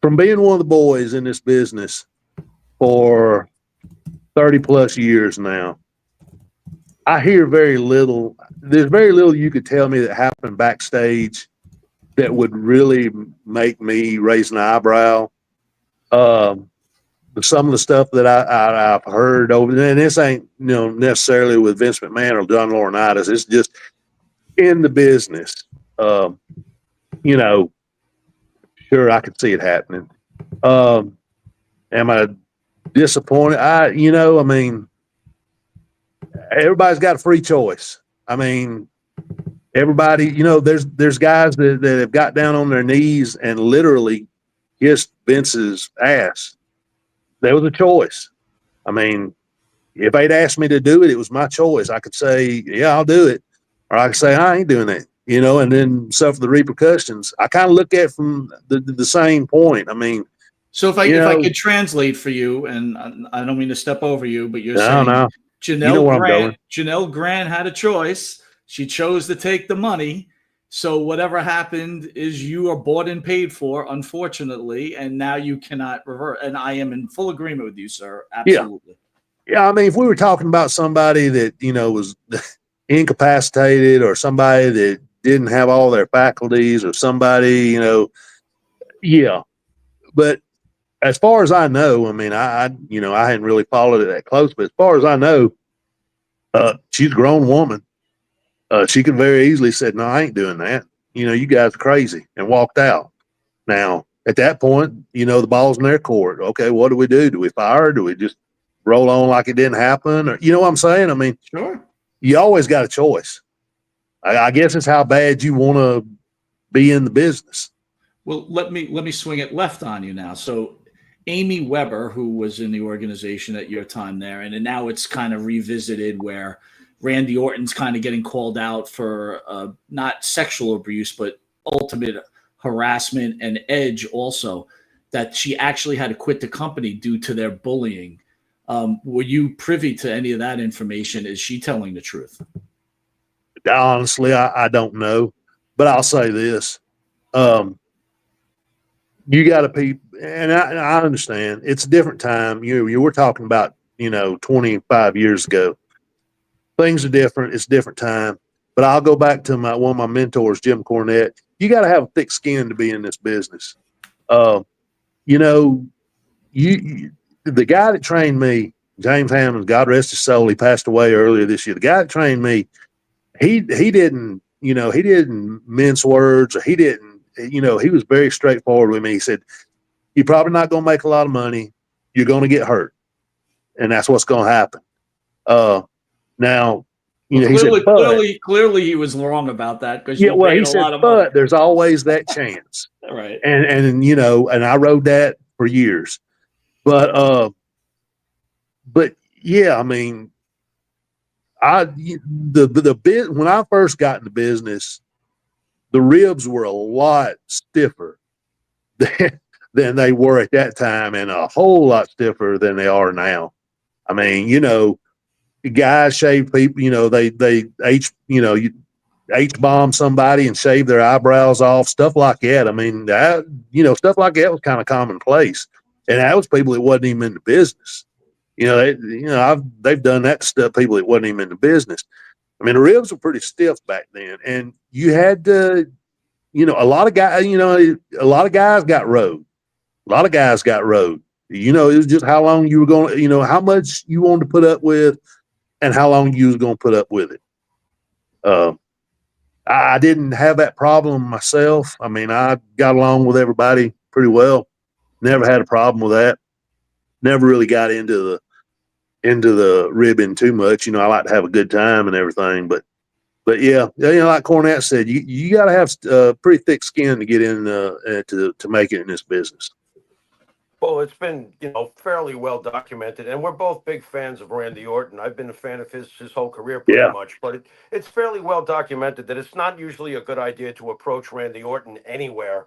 D: From being one of the boys in this business for 30 plus years now, I hear very little. There's very little you could tell me that happened backstage that would really make me raise an eyebrow. Some of the stuff that I've heard over, and this ain't necessarily with Vince McMahon or John Laurinaitis. It's just in the business. Sure, I could see it happening. Am I disappointed? Everybody's got a free choice. Everybody, there's guys that have got down on their knees and literally kissed Vince's ass. There was a choice. If they'd asked me to do it, it was my choice. I could say, yeah, I'll do it. Or I could say, I ain't doing that. And then suffer the repercussions. I kind of look at it from the same point.
C: So if I could translate for you, and I don't mean to step over you, but you're saying Janelle Grant had a choice. She chose to take the money. So whatever happened is you are bought and paid for, unfortunately, and now you cannot revert. And I am in full agreement with you, sir. Absolutely.
D: Yeah. If we were talking about somebody that, was incapacitated or somebody that didn't have all their faculties or somebody, yeah. But as far as I know, I hadn't really followed it that close, but as far as I know, she's a grown woman. She could very easily said, no, I ain't doing that. You guys are crazy, and walked out. Now, at that point, the ball's in their court. Okay, what do we do? Do we fire her? Do we just roll on like it didn't happen? Or, what I'm saying?
C: Sure.
D: You always got a choice. I guess it's how bad you want to be in the business.
C: Well, let me swing it left on you now. So Amy Weber, who was in the organization at your time there, and now it's kind of revisited where Randy Orton's kind of getting called out for not sexual abuse, but ultimate harassment, and Edge also, that she actually had to quit the company due to their bullying. Were you privy to any of that information? Is she telling the truth?
D: Honestly, I don't know, but I'll say this. You got to I understand it's a different time. You were talking about 25 years ago. Things are different. It's a different time. But I'll go back to one of my mentors, Jim Cornette. You got to have a thick skin to be in this business. You know, the guy that trained me, James Hammond, God rest his soul, he passed away earlier this year. The guy that trained me, he didn't mince words, or he didn't, he was very straightforward with me. He said, "You're probably not going to make a lot of money. You're going to get hurt, and that's what's going to happen." Now,
C: Well,
D: he said,
C: clearly he was wrong about that, because
D: yeah,
C: you
D: well,
C: made
D: he
C: a
D: said,
C: lot of money.
D: but there's always that chance.
C: Right.
D: And I rode that for years. But yeah, I mean, the bit when I first got in the business, the ribs were a lot stiffer than they were at that time, and a whole lot stiffer than they are now. I mean, guys shave people, they H-bomb somebody and shave their eyebrows off, stuff like that. I mean, stuff like that was kind of commonplace, and that was people that wasn't even in the business. They've done that to stuff people that wasn't even in the business. I mean, the ribs were pretty stiff back then, and you had to, a lot of guys, a lot of guys got rode. A lot of guys got rode. It was just how long you were going, how much you wanted to put up with, and how long you was going to put up with it. I didn't have that problem myself. I mean, I got along with everybody pretty well. Never had a problem with that. Never really got into the ribbing too much. I like to have a good time and everything. But yeah, like Cornette said, you got to have pretty thick skin to get in to make it in this business.
E: Well, it's been, fairly well documented, and we're both big fans of Randy Orton. I've been a fan of his whole career pretty much, but it's fairly well documented that it's not usually a good idea to approach Randy Orton anywhere.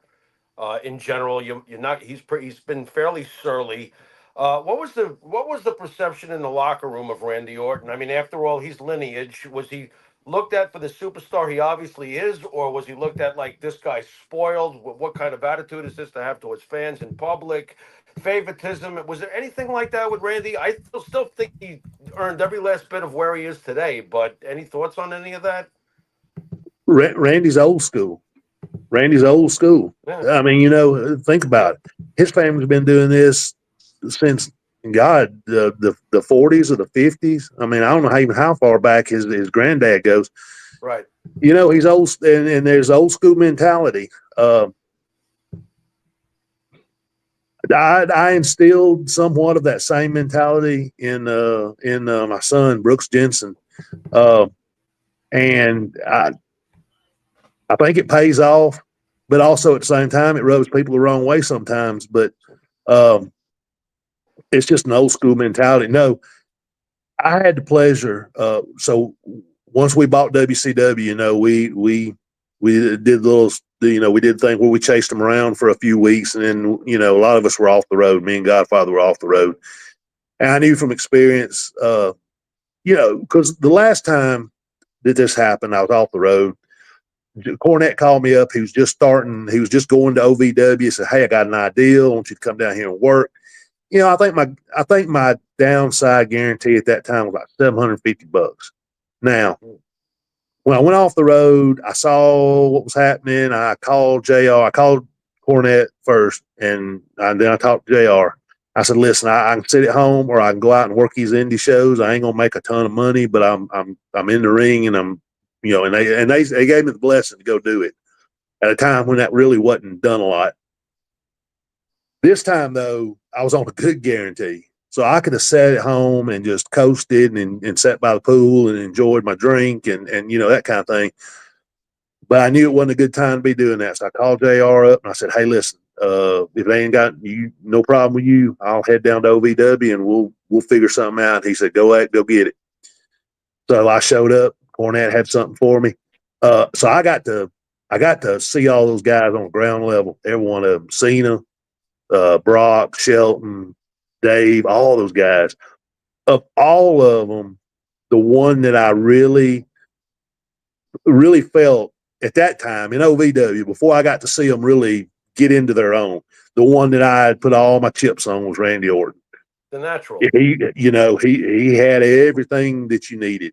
E: In general, you're not. He's been fairly surly. What was the perception in the locker room of Randy Orton? I mean, after all, he's lineage. Was he looked at for the superstar he obviously is, or was he looked at like this guy's spoiled? What kind of attitude is this to have towards fans in public? Favoritism? Was there anything like that with Randy? I still think he earned every last bit of where he is today. But any thoughts on any of that?
D: Randy's old school. Randy's old school.
E: Yeah.
D: I mean, think about it. His family's been doing this since the 40s or the 50s. I mean, I don't know even how far back his granddad goes.
E: Right.
D: He's old, and there's old school mentality. I instilled somewhat of that same mentality in my son Brooks Jensen, and I think it pays off, but also at the same time it rubs people the wrong way sometimes. But it's just an old school mentality. No, I had the pleasure. So once we bought WCW, we did little. We did things where we chased them around for a few weeks, and then, a lot of us were off the road. Me and Godfather were off the road. And I knew from experience, because the last time that this happened, I was off the road. Cornette called me up. He was just starting. He was just going to OVW. He said, "Hey, I got an idea. I want you to come down here and work." I think my downside guarantee at that time was about $750. Now, when I went off the road, I saw what was happening. I called JR. I called Cornette first, and then I talked to JR. I said, "Listen, I can sit at home, or I can go out and work these indie shows. I ain't gonna make a ton of money, but I'm in the ring, and I'm, and they gave me the blessing to go do it at a time when that really wasn't done a lot. This time, though, I was on a good guarantee. So I could have sat at home and just coasted and sat by the pool and enjoyed my drink and that kind of thing. But I knew it wasn't a good time to be doing that. So I called JR up and I said, "Hey, listen, if they ain't got you, no problem with you, I'll head down to OVW and we'll figure something out." And he said, go get it. So I showed up. Cornette had something for me. So I got to see all those guys on the ground level, every one of them. Cena, Brock, Shelton, Dave, all those guys. Of all of them, the one that I really, really felt at that time in OVW, before I got to see them really get into their own, the one that I had put all my chips on was Randy Orton.
E: The natural.
D: He had everything that you needed,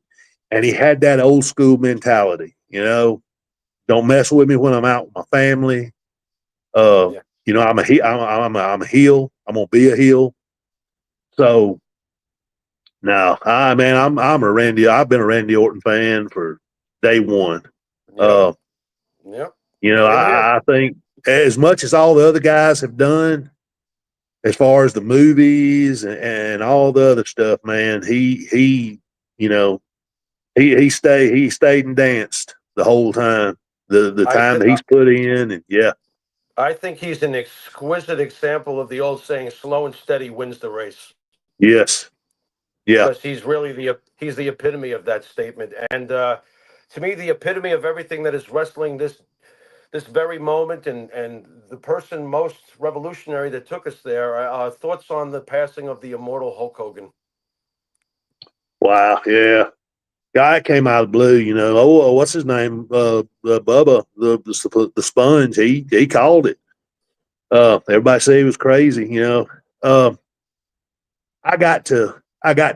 D: and he had that old school mentality. Don't mess with me when I'm out with my family.
E: Yeah.
D: I'm a heel. I'm gonna be a heel. So no, I'm a Randy. I've been a Randy Orton fan for day one.
E: Yep. Yep. Same here.
D: I think as much as all the other guys have done, as far as the movies and all the other stuff, man, he stayed and danced the whole time. The time that he's put in, and yeah.
E: I think he's an exquisite example of the old saying, slow and steady wins the race.
D: Yes. Yeah.
E: Because he's really he's the epitome of that statement. And to me, the epitome of everything that is wrestling this very moment, and the person most revolutionary that took us there. Thoughts on the passing of the immortal Hulk Hogan?
D: Wow. Yeah. Guy came out of the blue, what's his name? Bubba, the sponge. He called it. Everybody said he was crazy, I got to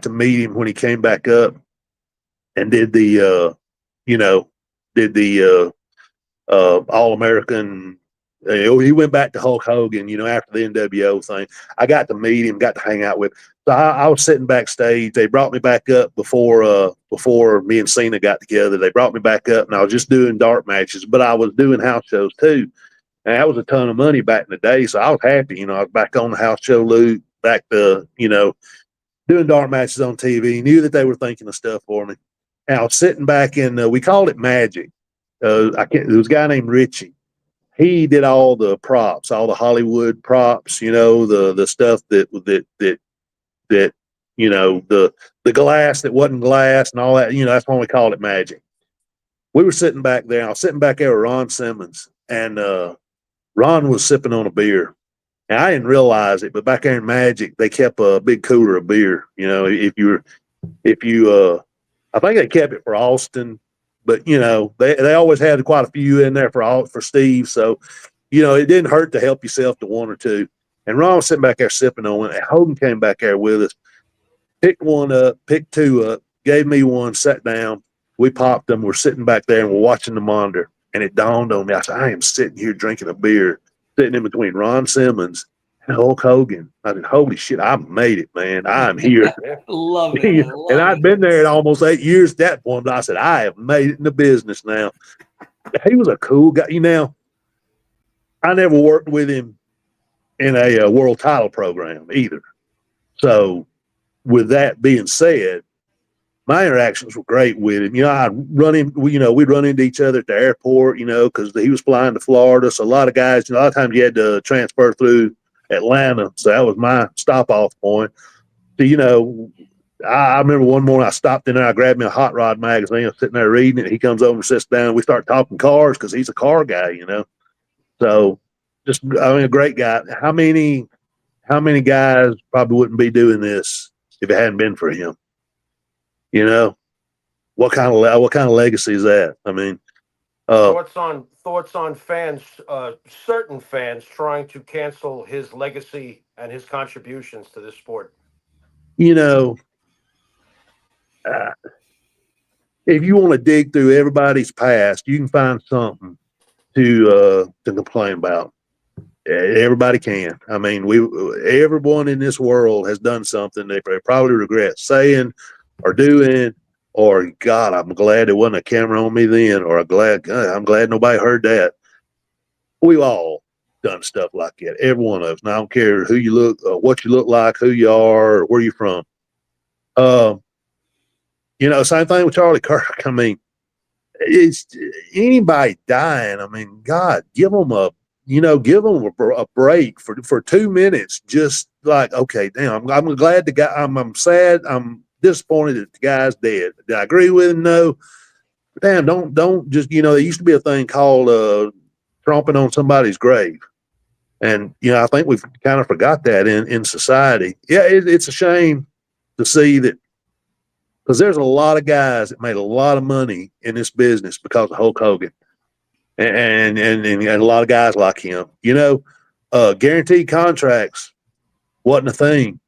D: meet him when he came back up and did the All American. He went back to Hulk Hogan, after the NWO thing. I got to meet him, got to hang out with him. So I was sitting backstage. They brought me back up before me and Cena got together. They brought me back up, and I was just doing dark matches, but I was doing house shows too. And that was a ton of money back in the day, so I was happy. I was back on the house show loop, back to doing dark matches on TV. Knew that they were thinking of stuff for me. And I was sitting back in. We called it Magic. There was a guy named Richie. He did all the props, all the Hollywood props. The stuff that the glass that wasn't glass and all that. That's why we called it Magic. We were sitting back there. I was sitting back there with Ron Simmons, and Ron was sipping on a beer. And I didn't realize it, but back there in Magic, they kept a big cooler of beer. I think they kept it for Austin, but they always had quite a few in there for Steve. So, it didn't hurt to help yourself to one or two. And Ron was sitting back there sipping on it. And Hogan came back there with us, picked one up, picked two up, gave me one, sat down. We popped them. We're sitting back there and we're watching the monitor. And it dawned on me. I said, I am sitting here drinking a beer, sitting in between Ron Simmons and Hulk Hogan. I said, holy shit, I made it, man. I'm here.
C: Love it.
D: And I'd been there at almost 8 years at that point. But I said, I have made it in the business now. He was a cool guy. I never worked with him in a world title program either. So with that being said, my interactions were great with him. I'd run him, we'd run into each other at the airport, because he was flying to Florida. So a lot of guys, a lot of times you had to transfer through Atlanta. So that was my stop off point. So, I remember one morning I stopped in there, I grabbed me a Hot Rod magazine, I was sitting there reading it. He comes over and sits down. We start talking cars because he's a car guy, So a great guy. How many guys probably wouldn't be doing this if it hadn't been for him? What kind of legacy is that? I mean,
E: thoughts on fans, certain fans trying to cancel his legacy and his contributions to this sport.
D: If you want to dig through everybody's past, you can find something to complain about. Everybody can. I mean, everyone in this world has done something they probably regret saying or doing, or God, I'm glad there wasn't a camera on me then, or I'm glad nobody heard that. We've all done stuff like that. Every one of us. And I don't care who you look, what you look like, who you are, or where you're from. Same thing with Charlie Kirk. I mean, it's anybody dying. I mean, God, give them a break for 2 minutes. Just like, okay, damn, I'm glad the guy. I'm sad. I'm disappointed that the guy's dead. Did I agree with him? No. Damn, don't just. There used to be a thing called tromping on somebody's grave, and I think we've kind of forgot that in society. Yeah, it's a shame to see that. Because there's a lot of guys that made a lot of money in this business because of Hulk Hogan, and a lot of guys like him. Guaranteed contracts wasn't a thing.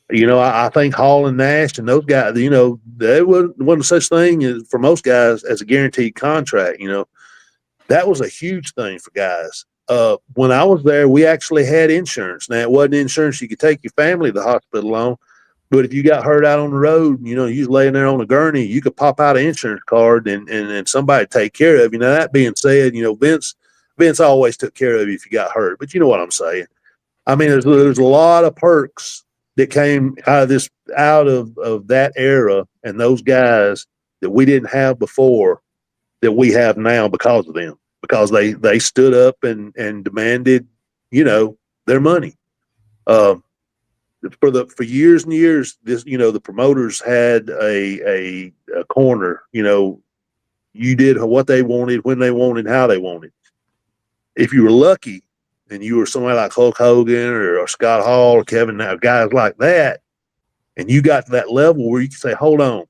D: I think Hall and Nash and those guys, there wasn't such thing as, for most guys, as a guaranteed contract. That was a huge thing for guys. When I was there, we actually had insurance. Now, it wasn't insurance you could take your family to the hospital on, but if you got hurt out on the road, you was laying there on a gurney, you could pop out an insurance card and somebody take care of you. Now, that being said, Vince always took care of you if you got hurt, but you know what I'm saying. I mean, there's a lot of perks that came out of that era and those guys that we didn't have before that we have now because of them, because they stood up and demanded, their money. For years and years, the promoters had a corner. You did what they wanted, when they wanted, how they wanted. If you were lucky and you were somebody like Hulk Hogan or Scott Hall or Kevin, guys like that, and you got to that level where you can say, hold on,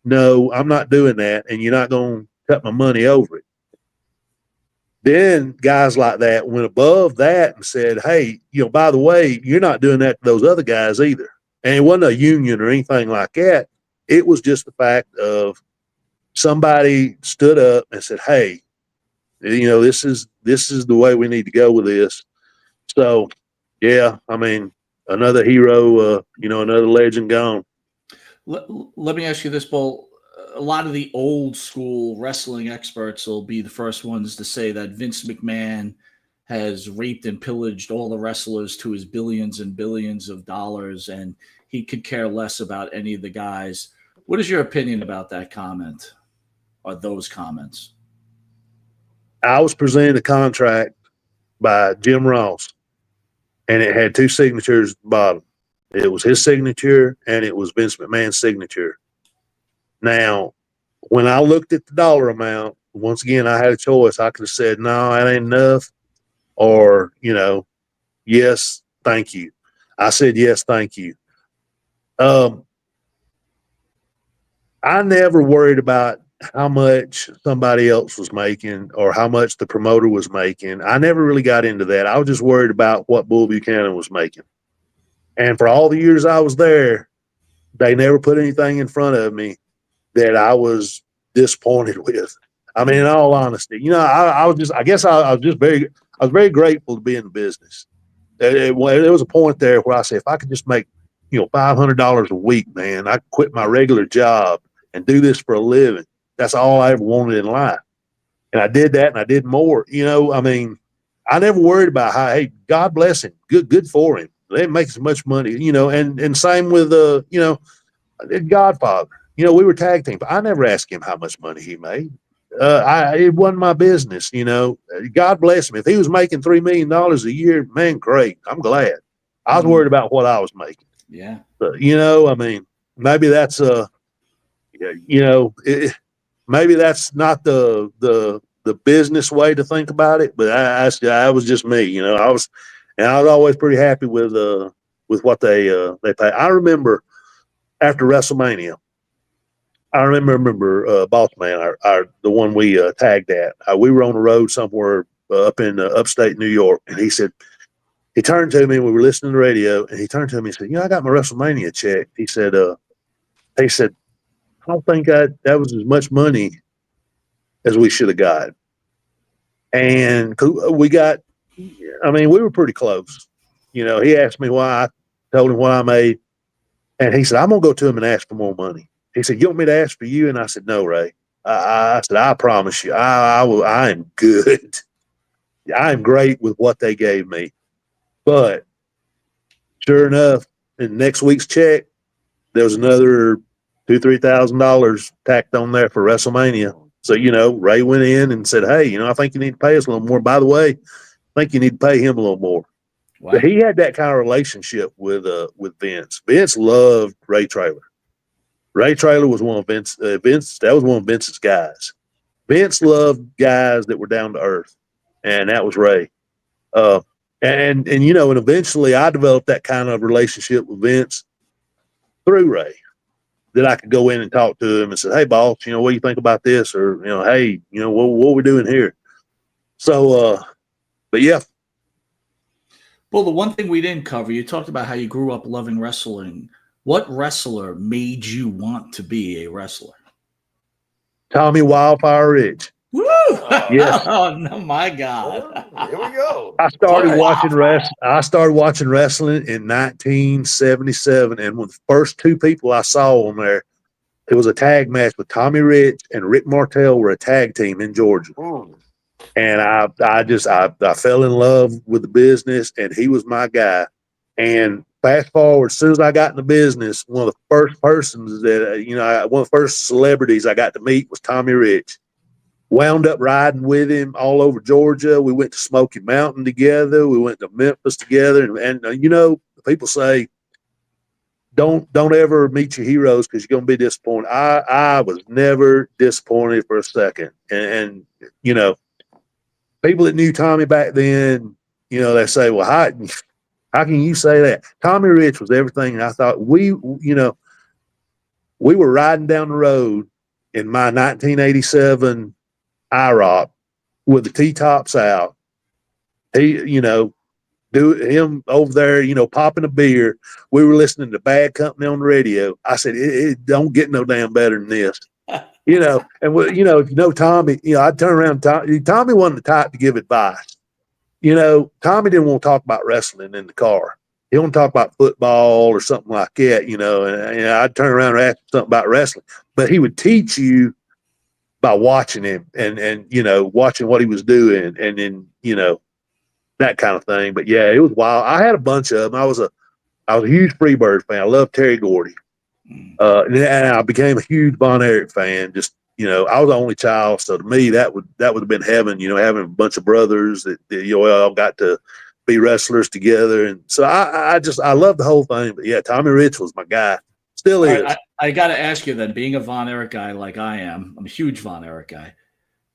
D: no, I'm not doing that, and you're not going to cut my money over it. Then guys like that went above that and said, hey, by the way, you're not doing that to those other guys either. And it wasn't a union or anything like that. It was just the fact of somebody stood up and said, hey, this is the way we need to go with this. So, yeah, I mean, another hero, another legend gone.
C: Let me ask you this, Bull. A lot of the old school wrestling experts will be the first ones to say that Vince McMahon has raped and pillaged all the wrestlers to his billions and billions of dollars, and he could care less about any of the guys. What is your opinion about that comment or those comments?
D: I was presented a contract by Jim Ross, and it had two signatures at the bottom. It was his signature, and it was Vince McMahon's signature. Now, when I looked at the dollar amount, once again, I had a choice. I could have said, no, that ain't enough, or, yes, thank you. I said, yes, thank you. I never worried about how much somebody else was making or how much the promoter was making. I never really got into that. I was just worried about what Bull Buchanan was making. And for all the years I was there, they never put anything in front of me that I was disappointed with. I mean, in all honesty, I was very grateful to be in the business. There was a point there where I said, if I could just make, $500 a week, man, I quit my regular job and do this for a living. That's all I ever wanted in life. And I did that and I did more. I mean, I never worried about how, hey, God bless him. Good for him. They make as much money, and same with, Godfather. We were tag team, but I never asked him how much money he made. It wasn't my business, God bless him. If he was making $3 million a year, man, great. I'm glad. I was worried about what I was making.
C: Yeah.
D: But, I mean, maybe that's, maybe that's not the business way to think about it, but I was just me, I was always pretty happy with what they pay. I remember after WrestleMania, Boss Man, the one we tagged at. We were on the road somewhere up in upstate New York, and he turned to me. We were listening to the radio, and he turned to me and said, I got my WrestleMania check. He said, I don't think that was as much money as we should have got. And we were pretty close. He asked me why. I told him what I made. And he said, I'm going to go to him and ask for more money. He said, you want me to ask for you? And I said, no, Ray. I said, I promise you, I am good. I am great with what they gave me. But sure enough, in next week's check, there was another $2,000-$3,000 tacked on there for WrestleMania. So, Ray went in and said, hey, I think you need to pay us a little more. By the way, I think you need to pay him a little more. Wow. But he had that kind of relationship with Vince. Vince loved Ray Traylor. Ray Traylor was one of that was one of Vince's guys. Vince loved guys that were down to earth, and that was Ray. And eventually I developed that kind of relationship with Vince through Ray, that I could go in and talk to him and say, hey, boss, what do you think about this? Or, hey, what are we doing here? So, but yeah,
C: Well, the one thing we didn't cover, you talked about how you grew up loving wrestling. What wrestler made you want to be a wrestler?
D: Tommy Wildfire Rich.
C: Woo!
D: Yes.
C: Oh no, my God!
E: Here we go.
D: I started
E: Okay.
D: watching wrestling in 1977, and one of the first two people I saw on there, it was a tag match with Tommy Rich and Rick Martel were a tag team in Georgia.
E: Mm.
D: And I fell in love with the business, and he was my guy. And fast forward, as soon as I got in the business, one of the first persons that one of the first celebrities I got to meet was Tommy Rich. Wound up riding with him all over Georgia. We went to Smoky Mountain together. We went to Memphis together, and people say, don't ever meet your heroes because you're going to be disappointed. I was never disappointed for a second, and people that knew Tommy back then, they say, well, how can you say that? Tommy Rich was everything. And I thought we were riding down the road in my 1987 IROC with the T-tops out. He, do him over there, popping a beer. We were listening to Bad Company on the radio. I said, it don't get no damn better than this. And if you know Tommy, I'd turn around. Tommy wasn't the type to give advice. Tommy didn't want to talk about wrestling in the car. He want to talk about football or something like that. And I'd turn around and ask him something about wrestling, but he would teach you by watching him and watching what he was doing, and then that kind of thing. But yeah, it was wild. I had a bunch of them. I was a huge Freebird fan. I loved Terry Gordy. And I became a huge Von Erich fan. Just, I was the only child. So to me, that would have been heaven, having a bunch of brothers that all got to be wrestlers together. And so I love the whole thing. But yeah, Tommy Rich was my guy. Still is.
C: I got to ask you then, being a Von Erich guy like I am, I'm a huge Von Erich guy.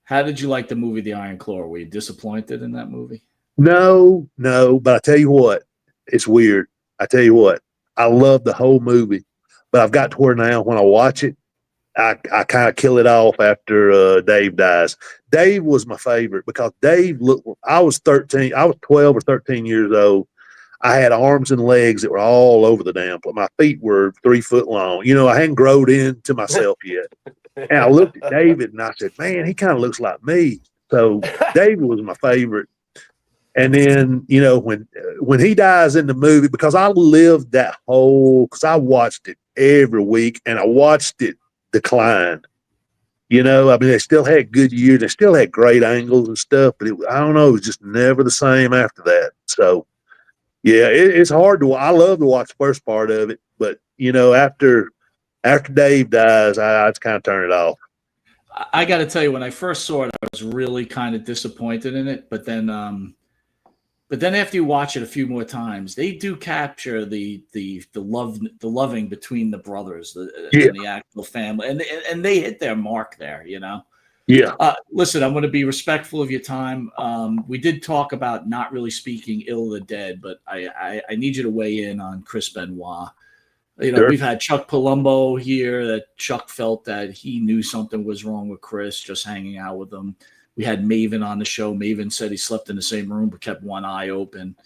C: How did you like the movie The Iron Claw? Were you disappointed in that movie?
D: No, but I tell you what, it's weird. I tell you what, I love the whole movie, but I've got to where now when I watch it, I kind of kill it off after Dave dies. Dave was my favorite because Dave I was 12 or 13 years old. I had arms and legs that were all over the damn place. My feet were 3 foot long. I hadn't grown into myself yet. And I looked at David and I said, man, he kind of looks like me. So David was my favorite. And then, when he dies in the movie, because I lived because I watched it every week and I watched it decline. They still had good years. They still had great angles and stuff, but I don't know, it was just never the same after that. So, yeah, it's hard I love to watch the first part of it, but, after Dave dies, I just kind of turn it off.
C: I got to tell you, when I first saw it, I was really kind of disappointed in it, but then after you watch it a few more times, they do capture the loving between the brothers, and the actual family, and they hit their mark there.
D: Yeah.
C: Listen, I'm going to be respectful of your time. We did talk about not really speaking ill of the dead, but I need you to weigh in on Chris Benoit.
D: Sure.
C: We've had Chuck Palumbo here that Chuck felt that he knew something was wrong with Chris just hanging out with him. We had Maven on the show. Maven said he slept in the same room but kept one eye open.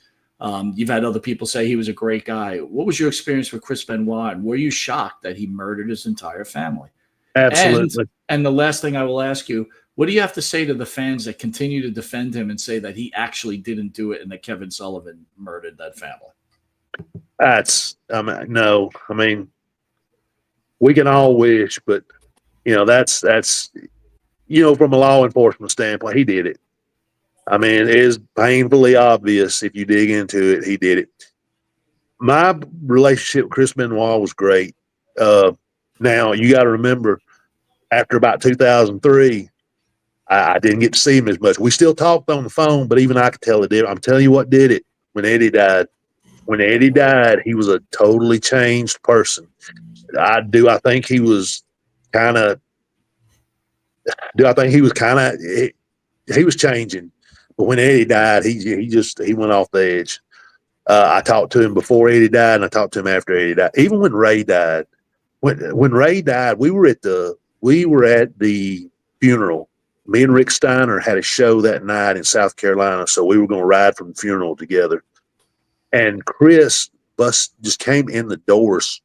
C: You've had other people say he was a great guy. What was your experience with Chris Benoit? And were you shocked that he murdered his entire family?
D: Absolutely.
C: And the last thing I will ask you, what do you have to say to the fans that continue to defend him and say that he actually didn't do it and that Kevin Sullivan murdered that family?
D: No. I mean, we can all wish, but, that's from a law enforcement standpoint, he did it. I mean, it is painfully obvious if you dig into it, he did it. My relationship with Chris Benoit was great. Now, you got to remember, after about 2003, I didn't get to see him as much. We still talked on the phone, but even I could tell it did. I'm telling you what did it when Eddie died. When Eddie died, he was a totally changed person. I think he was kind of he was changing. But when Eddie died, he went off the edge. I talked to him before Eddie died, and I talked to him after Eddie died. Even when Ray died, when Ray died, we were at the funeral. Me and Rick Steiner had a show that night in South Carolina, so we were going to ride from the funeral together. And Chris just came in the doors,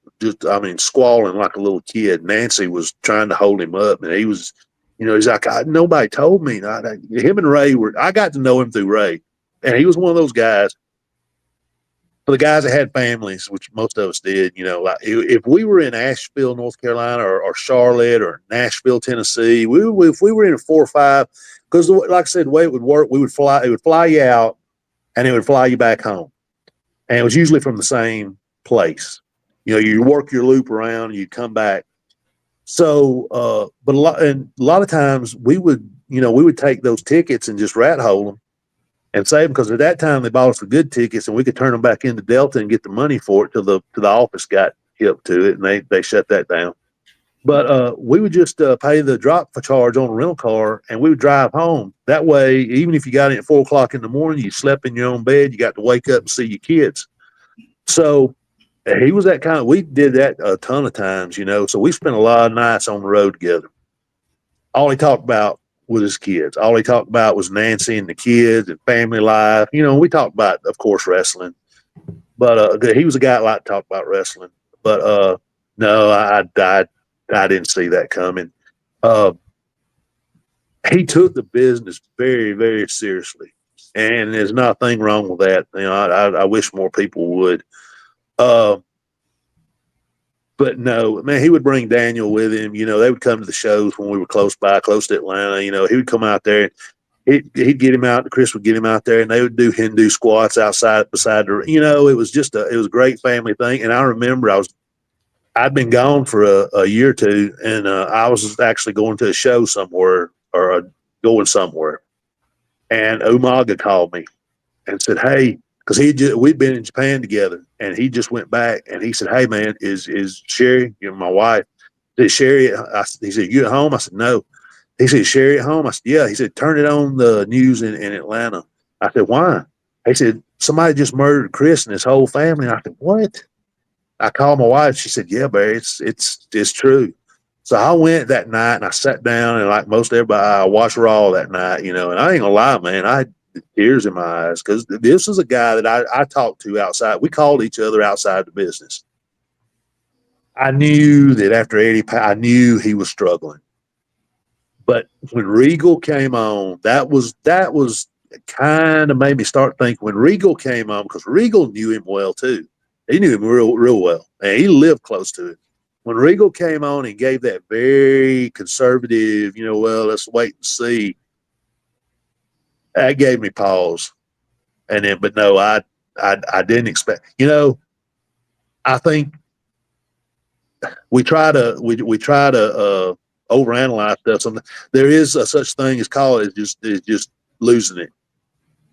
D: squalling like a little kid. Nancy was trying to hold him up, and he was, he's like, nobody told me. Him and Ray I got to know him through Ray, and he was one of those guys. For the guys that had families, which most of us did, like if we were in Asheville, North Carolina, or Charlotte, or Nashville, Tennessee, if we were in a 4 or 5, because like I said, the way it would work, it would fly you out, and it would fly you back home. And it was usually from the same place. You work your loop around and you'd come back. So, but a lot of times we would take those tickets and just rat hole them and save them, because at that time they bought us the good tickets and we could turn them back into Delta and get the money for it till the office got hip to it, and they shut that down. But we would just pay the drop for charge on a rental car, and we would drive home. That way, even if you got in at 4 o'clock in the morning, you slept in your own bed, you got to wake up and see your kids. So he was that kind of, we did that a ton of times, so we spent a lot of nights on the road together. All he talked about was his kids. All he talked about was Nancy and the kids and family life. We talked about, of course, wrestling, but he was a guy that liked to talk about wrestling. But no, I didn't see that coming. He took the business very, very seriously, and there's nothing wrong with that. I wish more people would. But no, man, he would bring Daniel with him. They would come to the shows when we were close to Atlanta. He would come out there. He'd get him out. Chris would get him out there, and they would do Hindu squats beside the. It was it was a great family thing. And I remember I'd been gone for a year or two, and I was actually going to a show somewhere, or going somewhere, and Umaga called me and said, "Hey," because we'd been in Japan together, and he just went back, and he said, "Hey man, is Sherry, my wife? Is Sherry?" He said, "You at home?" I said, "No." He said, "Sherry at home?" I said, "Yeah." He said, "Turn it on the news in Atlanta." I said, "Why?" He said, "Somebody just murdered Chris and his whole family." And I said, "What?" I called my wife. She said, "Yeah, Barry, it's true." So I went that night and I sat down, and like most everybody, I watched Raw that night, and I ain't gonna lie, man, I had tears in my eyes, because this is a guy that I talked to outside. We called each other outside the business. I knew that after Eddie, I knew he was struggling. But when Regal came on, that was kind of made me start thinking, when Regal came on, because Regal knew him well too. He knew him real well, and he lived close to him. When Regal came on and gave that very conservative, well, let's wait and see, that gave me pause. And then, but no, I didn't expect. I think we try to overanalyze stuff. Something there is a such thing as college is just losing it,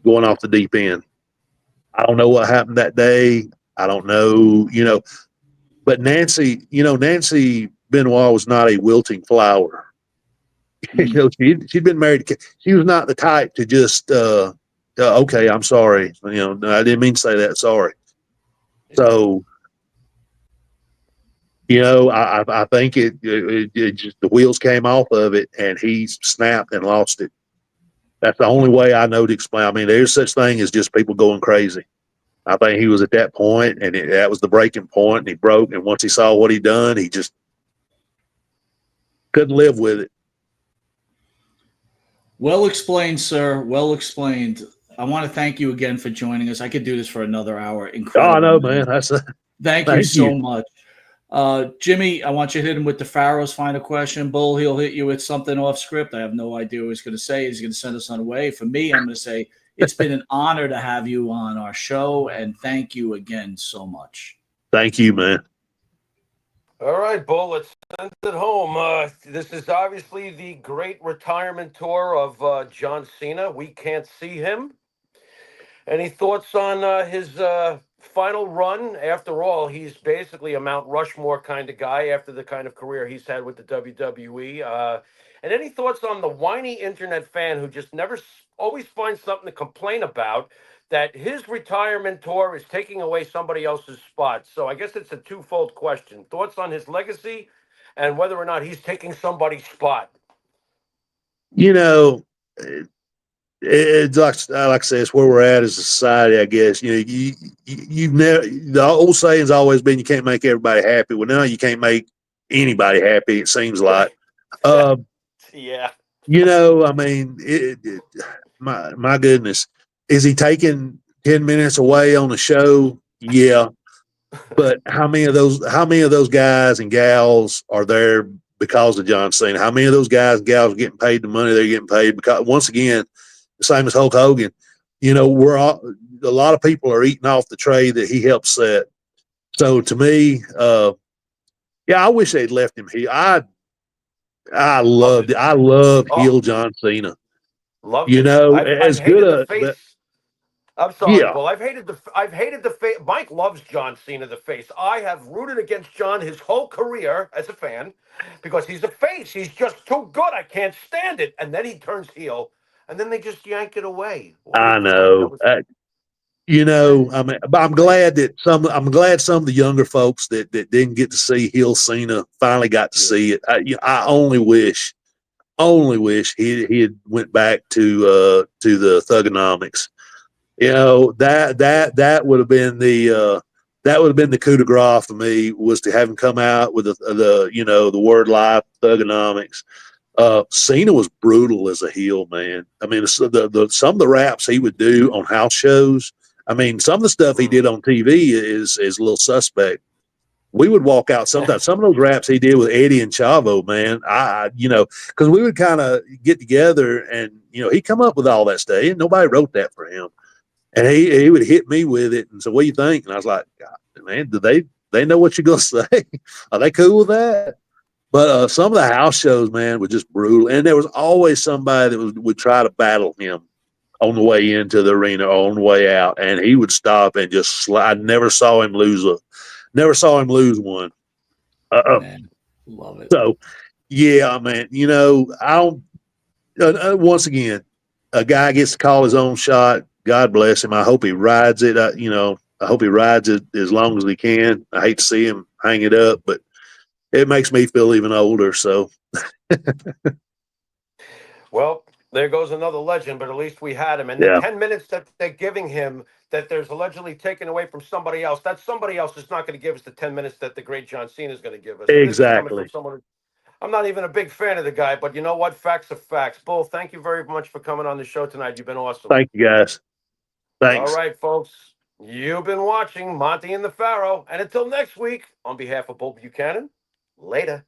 D: going off the deep end. I don't know what happened that day. I don't know, but Nancy Benoit was not a wilting flower. She'd been married. She was not the type to just, okay, I'm sorry. No, I didn't mean to say that. Sorry. So, I think it just, the wheels came off of it, and he snapped and lost it. That's the only way I know to explain. I mean, there's such thing as just people going crazy. I think he was at that point, and that was the breaking point, and he broke. And once he saw what he'd done, he just couldn't live with it.
C: Well explained, sir. Well explained. I want to thank you again for joining us. I could do this for another hour. Incredible.
D: Oh, no, man.
C: Thank you so much. Jimmy, I want you to hit him with the Pharaoh's final question. Bull, he'll hit you with something off script. I have no idea what he's going to say. He's going to send us on the way. For me, I'm going to say it's been an honor to have you on our show, and thank you again so much.
D: Thank you, man.
E: All right, Bull, let's send it home. This is obviously the great retirement tour of John Cena. We can't see him. Any thoughts on his final run? After all, he's basically a Mount Rushmore kind of guy after the kind of career he's had with the WWE. And any thoughts on the whiny internet fan who just always finds something to complain about, that his retirement tour is taking away somebody else's spot? So I guess it's a twofold question. Thoughts on his legacy and whether or not he's taking somebody's spot?
D: it's like I said, it's where we're at as a society, I guess. You know, you've never, the old saying's always been you can't make everybody happy. Well, now you can't make anybody happy, it seems like.
E: Yeah.
D: You know, I mean, my goodness, is he taking 10 minutes away on the show? Yeah, but how many of those guys and gals are there because of John Cena? How many of those guys and gals are getting paid the money they're getting paid? Because once again, the same as Hulk Hogan, you know, a lot of people are eating off the tray that he helped set. So to me, yeah, I wish they'd left him here. I loved it. I loved heel John Cena.
E: Loved
D: You
E: it.
D: know,
E: I've
D: as
E: hated the
D: good
E: face. I'm sorry,
D: yeah,
E: Bull. I've hated the face. Mike loves John Cena, the face. I have rooted against John his whole career as a fan because he's a face. He's just too good. I can't stand it. And then he turns heel, and then they just yank it away. What are
D: I
E: you doing? That
D: know.
E: was
D: You know, I mean, but I'm glad some of the younger folks that didn't get to see heel Cena finally got to see it. I only wish he had went back to the Thugonomics. You know, that would have been the coup de grace for me, was to have him come out with the word life Thugonomics. Cena was brutal as a heel, man. I mean, some of the raps he would do on house shows. I mean, some of the stuff he did on TV is a little suspect. We would walk out sometimes. Some of those raps he did with Eddie and Chavo, man. Because we would kind of get together, and he come up with all that stuff. And nobody wrote that for him, and he would hit me with it and say, "What do you think?" And I was like, God, "Man, do they know what you're gonna say? Are they cool with that?" But some of the house shows, man, were just brutal, and there was always somebody that would try to battle him on the way into the arena or on the way out, and he would stop and just slide. Never saw him lose one.
C: Man, love it.
D: So, yeah, man, I don't. Once again, a guy gets to call his own shot. God bless him. I hope he rides it. I hope he rides it as long as he can. I hate to see him hang it up, but it makes me feel even older. So,
E: Well, there goes another legend, but at least we had him. And the
D: yeah,
E: 10 minutes that they're giving him that there's allegedly taken away from somebody else, that somebody else is not going to give us the 10 minutes that the great John Cena is going to give us. And this is coming from
D: exactly.
E: someone I'm not even a big fan of the guy, but you know what? Facts are facts. Bull, thank you very much for coming on the show tonight. You've been awesome.
D: Thank you, guys.
E: All
D: Thanks.
E: right, folks. You've been watching Monty and the Pharaoh. And until next week, on behalf of Bull Buchanan, later.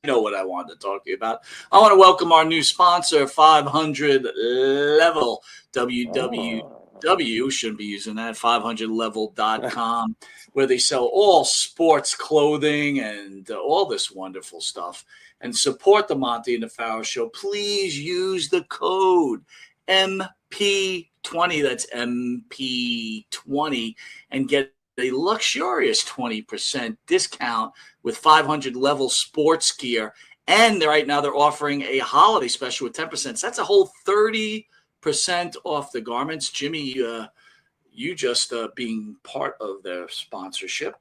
C: Know what I wanted to talk to you about. I want to welcome our new sponsor, 500 Level. www, shouldn't be using that, 500level.com, where they sell all sports clothing and all this wonderful stuff. And support the Monty and the Pharaoh Show. Please use the code MP20, that's MP20, and get a luxurious 20% discount with 500 Level sports gear. And right now they're offering a holiday special with 10%. So that's a whole 30% off the garments. Jimmy, you just being part of their sponsorship,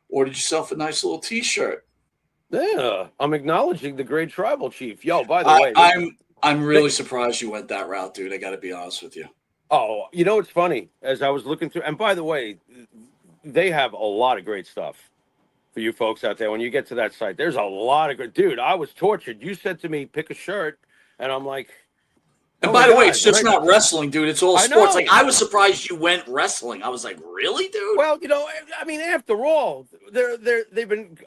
C: ordered yourself a nice little T-shirt.
E: Yeah, I'm acknowledging the great tribal chief. Yo, by the way,
C: I'm really surprised you went that route, dude. I got to be honest with you.
E: Oh, it's funny. As I was looking through, and by the way, they have a lot of great stuff for you folks out there. When you get to that site, there's a lot of good. Dude, I was tortured. You said to me, pick a shirt, and I'm like.
C: And by the way, it's just not wrestling, dude. It's all sports.
E: Know.
C: Like, I was surprised you went wrestling. I was like, really, dude?
E: Well, I mean, after all, they've been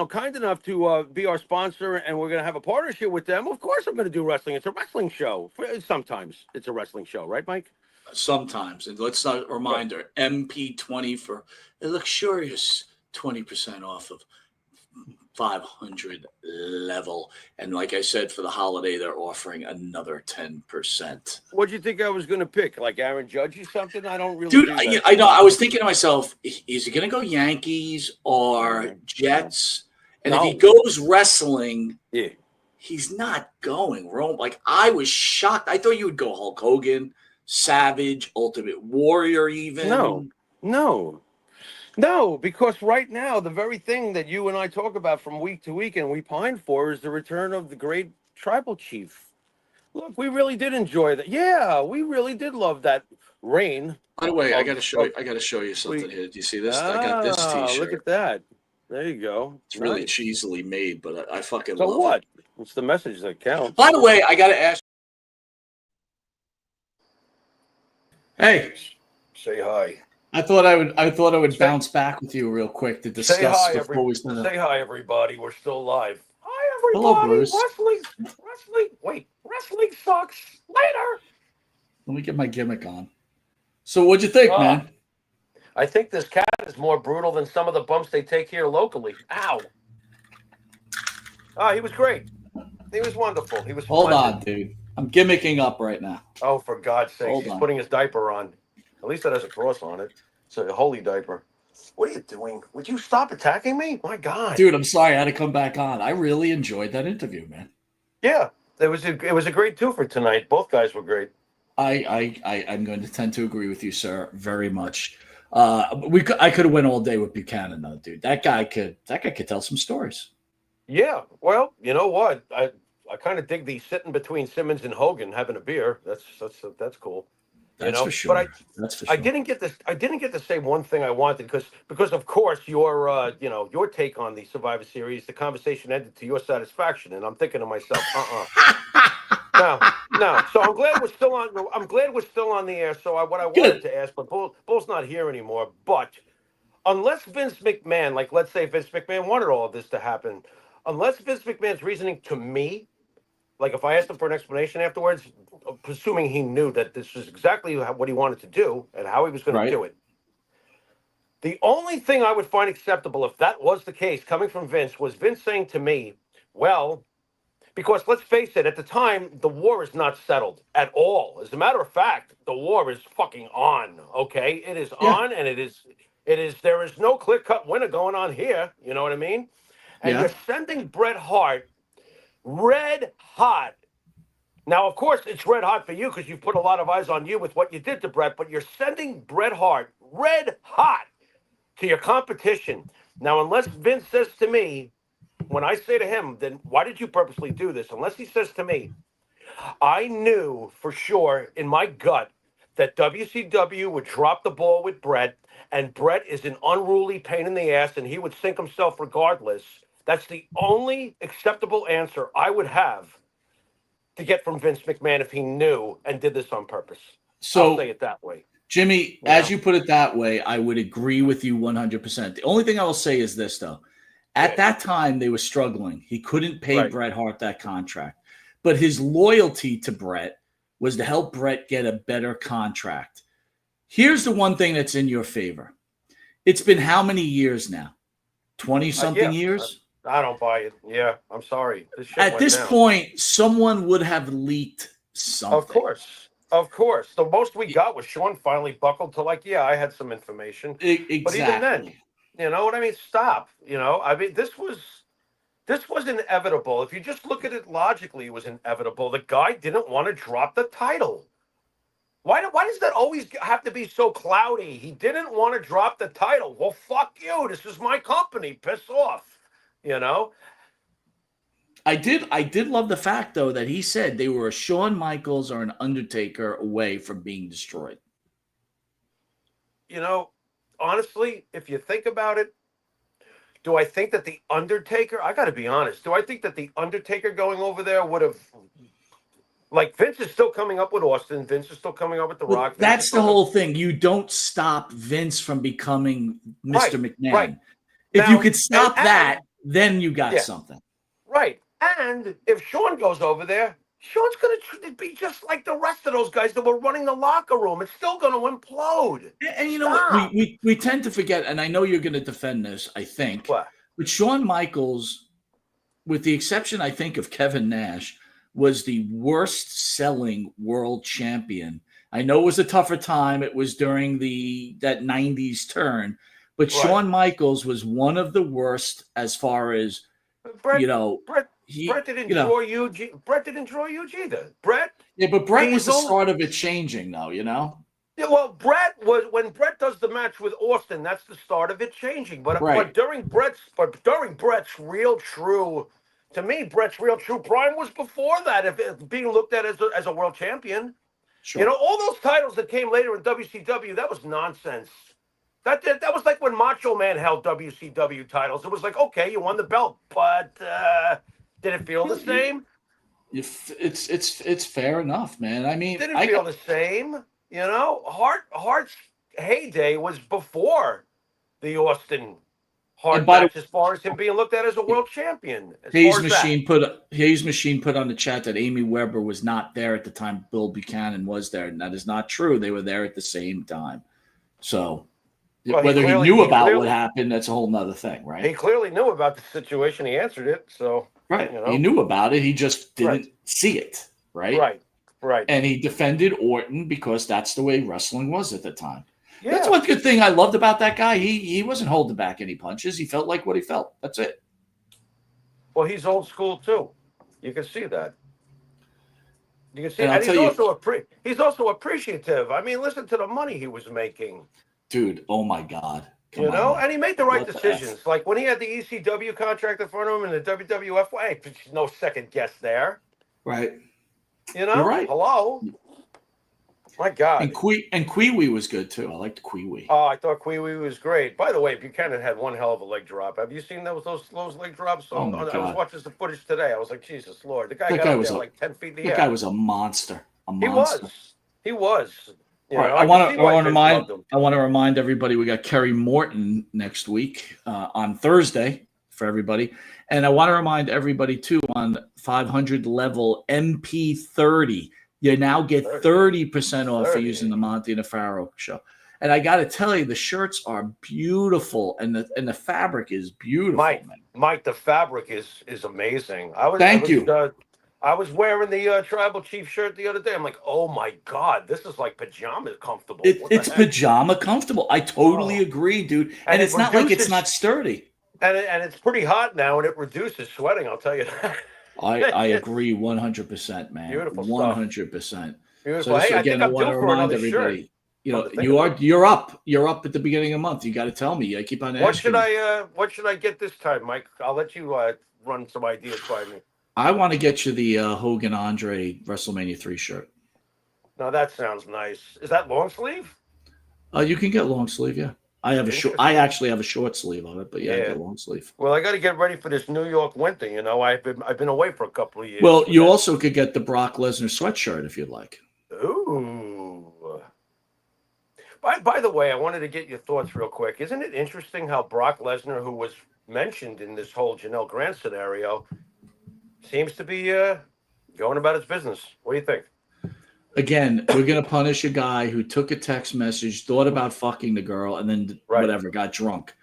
E: kind enough to be our sponsor, and we're gonna have a partnership with them. Of course, I'm gonna do wrestling. It's a wrestling show. Sometimes it's a wrestling show, right, Mike?
C: Sometimes. And let's not reminder, MP20 for a luxurious 20% off of 500 Level. And like I said, for the holiday, they're offering another 10%.
E: What do you think I was going to pick? Like Aaron Judge or something? I don't really.
C: Dude,
E: do that.
C: I know. I was thinking to myself, is he going to go Yankees or Jets? And if he goes wrestling, he's not going Rome. Like, I was shocked. I thought you would go Hulk Hogan, Savage, Ultimate Warrior, even.
E: No, because right now, the very thing that you and I talk about from week to week and we pine for is the return of the great tribal chief. Look, we really did enjoy that. Yeah, we really did love that rain.
C: By the way, I
E: Of,
C: gotta show you.
E: of
C: I gotta show you something
E: we
C: here. Do you see this? I got this
E: look
C: T-shirt.
E: at that. There you go.
C: It's really
E: Nice.
C: cheesily made, but I fucking
E: So
C: love
E: what?
C: it.
E: It's the message that counts.
C: By the way, I gotta ask. Hey,
E: Say hi.
C: I thought I would
E: Say-
C: bounce back with you real quick to
E: Say
C: discuss
E: hi,
C: before we send
E: Say hi, everybody. We're still live. Hi,
C: Hello,
E: everybody.
C: Bruce.
E: Wrestling sucks. Later.
C: Let me get my gimmick on. So, what'd you think, man?
E: I think this cat is more brutal than some of the bumps they take here locally. Ow. He was great. He was wonderful. He was
C: Hold
E: splendid.
C: on, dude. I'm gimmicking up right now.
E: Oh, for God's sake.
C: Hold
E: He's
C: on.
E: putting his diaper on. At least it has a cross on it. It's a holy diaper. What are you doing? Would you stop attacking me? My God.
C: Dude, I'm sorry I had to come back on. I really enjoyed that interview, man.
E: Yeah. It was a great two for tonight. Both guys were great.
C: I'm going to tend to agree with you, sir, very much. I could have went all day with Buchanan, though, dude. That guy could tell some stories.
E: Yeah. Well, you know what? I kind of dig the sitting between Simmons and Hogan having a beer. That's cool.
C: That's
E: You know?
C: for sure.
E: But
C: That's for sure.
E: I didn't get to say one thing I wanted because of course your take on the Survivor Series, the conversation ended to your satisfaction, and I'm thinking to myself, no. So I'm glad we're still on. I'm glad we're still on the air. So what I wanted to ask, but Bull's not here anymore. But unless Vince McMahon, like let's say Vince McMahon wanted all of this to happen, unless Vince McMahon's reasoning to me, like if I asked him for an explanation afterwards, presuming he knew that this was exactly what he wanted to do and how he was going to do it. The only thing I would find acceptable if that was the case coming from Vince was Vince saying to me, well, because let's face it, at the time, the war is not settled at all. As a matter of fact, the war is fucking on, okay? It is on, and there is no clear-cut winner going on here, you know what I mean? And you're sending Bret Hart red hot. Now, of course, it's red hot for you because you've put a lot of eyes on you with what you did to Bret, but you're sending Bret Hart red hot to your competition. Now, unless Vince says to me, when I say to him, then why did you purposely do this? Unless he says to me, I knew for sure in my gut that WCW would drop the ball with Bret, and Bret is an unruly pain in the ass, and he would sink himself regardless. That's the only acceptable answer I would have to get from Vince McMahon if he knew and did this on purpose. So I'll say it that way.
C: Jimmy, as you put it that way, I would agree with you 100%. The only thing I will say is this, though. At that time, they were struggling. He couldn't pay Bret Hart that contract. But his loyalty to Bret was to help Bret get a better contract. Here's the one thing that's in your favor. It's been how many years now? 20-something years?
E: I don't buy it. Yeah, I'm sorry.
C: At this point, someone would have leaked something.
E: Of course. The most we got was Sean finally buckled to I had some information.
C: Exactly.
E: But even then, you know what I mean? Stop. You know, I mean, this was inevitable. If you just look at it logically, it was inevitable. The guy didn't want to drop the title. Why does that always have to be so cloudy? He didn't want to drop the title. Well, fuck you. This is my company. Piss off. You know?
C: I did love the fact, though, that he said they were a Shawn Michaels or an Undertaker away from being destroyed.
E: You know, honestly, if you think about it, do I think that the Undertaker, I got to be honest, do I think that the Undertaker going over there would have, Vince is still coming up with Austin, Vince is still coming up with The Rock.
C: That's the whole thing. You don't stop Vince from becoming Mr. McMahon.
E: Right.
C: If you could stop that, then you got something.
E: Right. And if Sean goes over there, Sean's going to be just like the rest of those guys that were running the locker room. It's still going to implode.
C: And you know what? We tend to forget, and I know you're going to defend this, I think.
E: What?
C: But Shawn Michaels, with the exception, I think, of Kevin Nash, was the worst selling world champion. I know it was a tougher time. It was during that 90s turn. But Shawn Michaels was one of the worst as far as,
E: Bret didn't draw Eugene. Bret didn't draw Eugene either.
C: But Bret was the start of it changing, though, you know?
E: Yeah, well, Bret was when Bret does the match with Austin, that's the start of it changing. But during Bret's real true To me, Brett's real true prime was before that, if being looked at as a world champion.
C: Sure.
E: You know, all those titles that came later in WCW, that was nonsense. That was like when Macho Man held WCW titles. It was like, okay, you won the belt, but did it feel the same?
C: It's fair enough, man. I mean,
E: Didn't feel the same. You know, Hart's heyday was before the Austin Hart match, as far as him being looked at as a world champion.
C: Hayes Machine put on the chat that Amy Weber was not there at the time Bull Buchanan was there, and that is not true. They were there at the same time. So whether he knew about what happened, that's a whole nother thing, right?
E: He clearly knew about the situation. He answered it, so
C: right. You know. He knew about it. He just didn't see it, right?
E: Right.
C: And he defended Orton because that's the way wrestling was at the time.
E: Yeah.
C: That's one good thing I loved about that guy. He wasn't holding back any punches. He felt like what he felt. That's it.
E: Well, he's old school too. You can see that. You can see,
C: and
E: he's also appreciative. I mean, listen to the money he was making,
C: dude. Oh my God.
E: Come on. And he made the right decisions. Like when he had the ECW contract in front of him and the WWF. Hey, no second guess there.
C: Right.
E: You know.
C: You're right.
E: Hello. My God.
C: And Kwee was good too. I liked Kwee.
E: Oh, I thought Kwee was great. By the way, Buchanan had one hell of a leg drop. Have you seen those leg drops? I was watching the footage today. I was like, Jesus Lord. The guy got up there like 10 feet in the air.
C: That guy was a monster.
E: He was.
C: All right, I want to remind everybody we got Kerry Morton next week on Thursday for everybody. And I want to remind everybody too on 500 level MP30. You now get 30% off for using the Monte The Pharaoh show. And I got to tell you, the shirts are beautiful, and the fabric is beautiful.
E: Mike, the fabric is amazing.
C: Thank you.
E: I was wearing the Tribal Chief shirt the other day. I'm like, oh my God, this is like pajama comfortable.
C: It's pajama comfortable. I totally agree, dude. And it's not like it's not sturdy.
E: And it's pretty hot now, and it reduces sweating. I'll tell you that.
C: I agree 100%, man.
E: Beautiful
C: 100%.
E: Beautiful.
C: So again, I want to remind everybody. Shirt. You know, you're up at the beginning of the month. You got to tell me. I keep on asking.
E: What should I get this time, Mike? I'll let you run some ideas by me.
C: I want to get you the Hogan Andre WrestleMania 3 shirt.
E: Now that sounds nice. Is that long sleeve?
C: You can get long sleeve, yeah. I actually have a short sleeve of it, but yeah, I get long sleeve.
E: Well, I got to get ready for this New York winter. You know, I've been away for a couple of years.
C: Well, you also could get the Brock Lesnar sweatshirt if you'd like.
E: Ooh. By the way, I wanted to get your thoughts real quick. Isn't it interesting how Brock Lesnar, who was mentioned in this whole Janelle Grant scenario, seems to be going about his business? What do you think?
C: Again, we're going to punish a guy who took a text message, thought about fucking the girl, and then whatever, got drunk.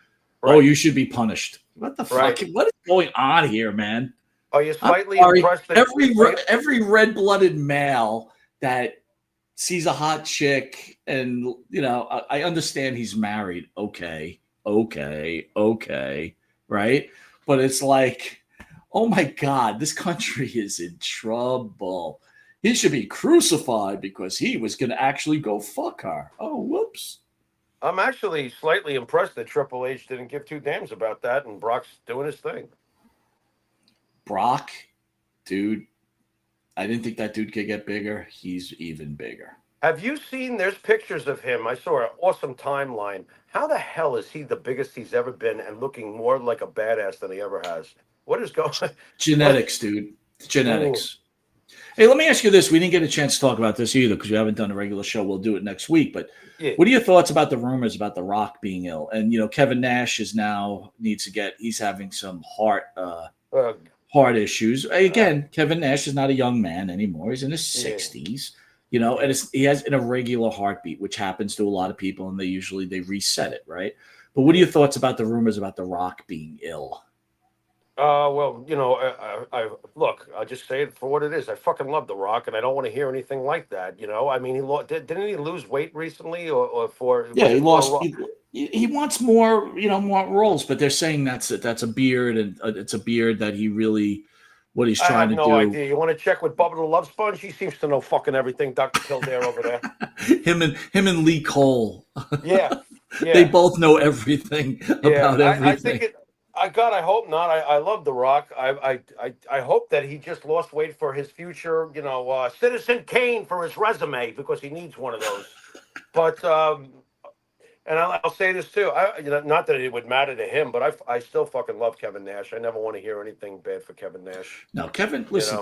C: Right. Oh, you should be punished. What the fuck? What is going on here, man?
E: Are you slightly impressed?
C: Every red-blooded male that sees a hot chick, and, you know, I understand he's married. Okay, right? But it's like, oh, my God, this country is in trouble. He should be crucified because he was going to actually go fuck her. Oh, whoops.
E: I'm actually slightly impressed that Triple H didn't give two damns about that, and Brock's doing his thing.
C: Brock, dude, I didn't think that dude could get bigger. He's even bigger.
E: Have you seen, there's pictures of him. I saw an awesome timeline. How the hell is he the biggest he's ever been and looking more like a badass than he ever has? What is going on?
C: Genetics, dude. Genetics. Ooh. Hey, let me ask you this. We didn't get a chance to talk about this either because we haven't done a regular show. We'll do it next week. But what are your thoughts about the rumors about The Rock being ill? And, you know, Kevin Nash he's having some heart issues. Again, Kevin Nash is not a young man anymore. He's in his 60s, you know, and he has an irregular heartbeat, which happens to a lot of people, and they reset it, right? But what are your thoughts about the rumors about The Rock being ill?
E: Well, you know, I'll just say it for what it is. I fucking love The Rock, and I don't want to hear anything like that. You know, I mean, didn't he lose weight recently, he lost.
C: He wants more, you know, more roles, but they're saying that's a beard, and it's a beard that he really, what he's trying to do. I have no
E: idea. You want to check with Bubba the Love Sponge? He seems to know fucking everything. Dr. Kildare over there.
C: him and Lee Cole.
E: Yeah.
C: They both know everything about everything.
E: God, I hope not. I love The Rock. I hope that he just lost weight for his future, Citizen Kane for his resume because he needs one of those. But and I'll say this too. Not that it would matter to him, but I still fucking love Kevin Nash. I never want to hear anything bad for Kevin Nash.
C: No, Kevin, listen.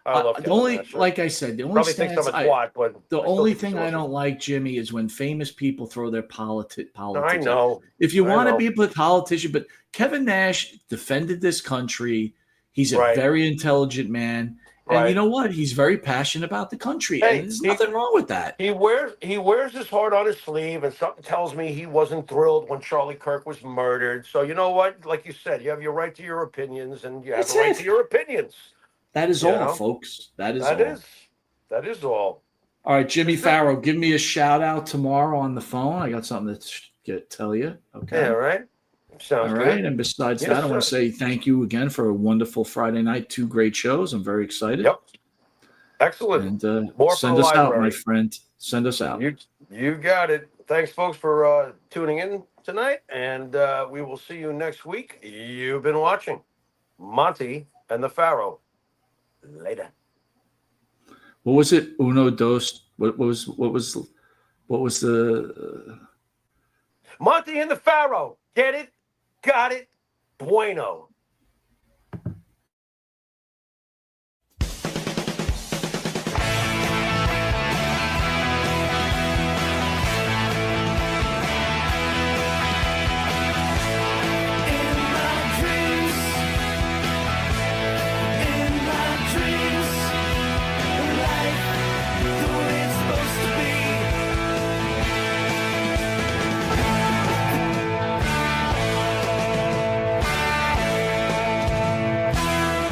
E: I love
C: The
E: Kevin
C: only,
E: Nash.
C: like I said, the only
E: Probably thinks I'm a twat, but
C: the
E: I still
C: only
E: think he's
C: thing I
E: awesome.
C: don't like, Jimmy, is when famous people throw their politics.
E: I know.
C: If you
E: I
C: want to
E: know.
C: be a politician, but Kevin Nash defended this country. He's a
E: Right.
C: very intelligent man. And
E: Right.
C: you know what? He's very passionate about the country.
E: Hey,
C: and there's nothing wrong with that.
E: He wears his heart on his sleeve, and something tells me he wasn't thrilled when Charlie Kirk was murdered. So you know what? Like you said, you have your right to your opinions, and you have
C: That's
E: a right
C: it.
E: to your opinions.
C: That is
E: You
C: all,
E: know?
C: folks. That is
E: That
C: all.
E: that is all.
C: All right, Jimmy
E: That's it.
C: Farrow, give me a shout out tomorrow on the phone. I got something to tell you. Okay.
E: Yeah, right. Sounds
C: All
E: good.
C: right. And besides
E: Yes,
C: that, I want to
E: sir.
C: say thank you again for a wonderful Friday night. 2 great shows. I'm very excited.
E: Yep. Excellent.
C: And
E: More
C: send
E: for the
C: us out, my
E: library.
C: friend. Send us out.
E: You got it. Thanks, folks, for tuning in tonight, and we will see you next week. You've been watching Monty and the Pharaoh. Later.
C: What was it? Uno, dos. What was the
E: Monty and the Pharaoh. Get it? Got it? Bueno.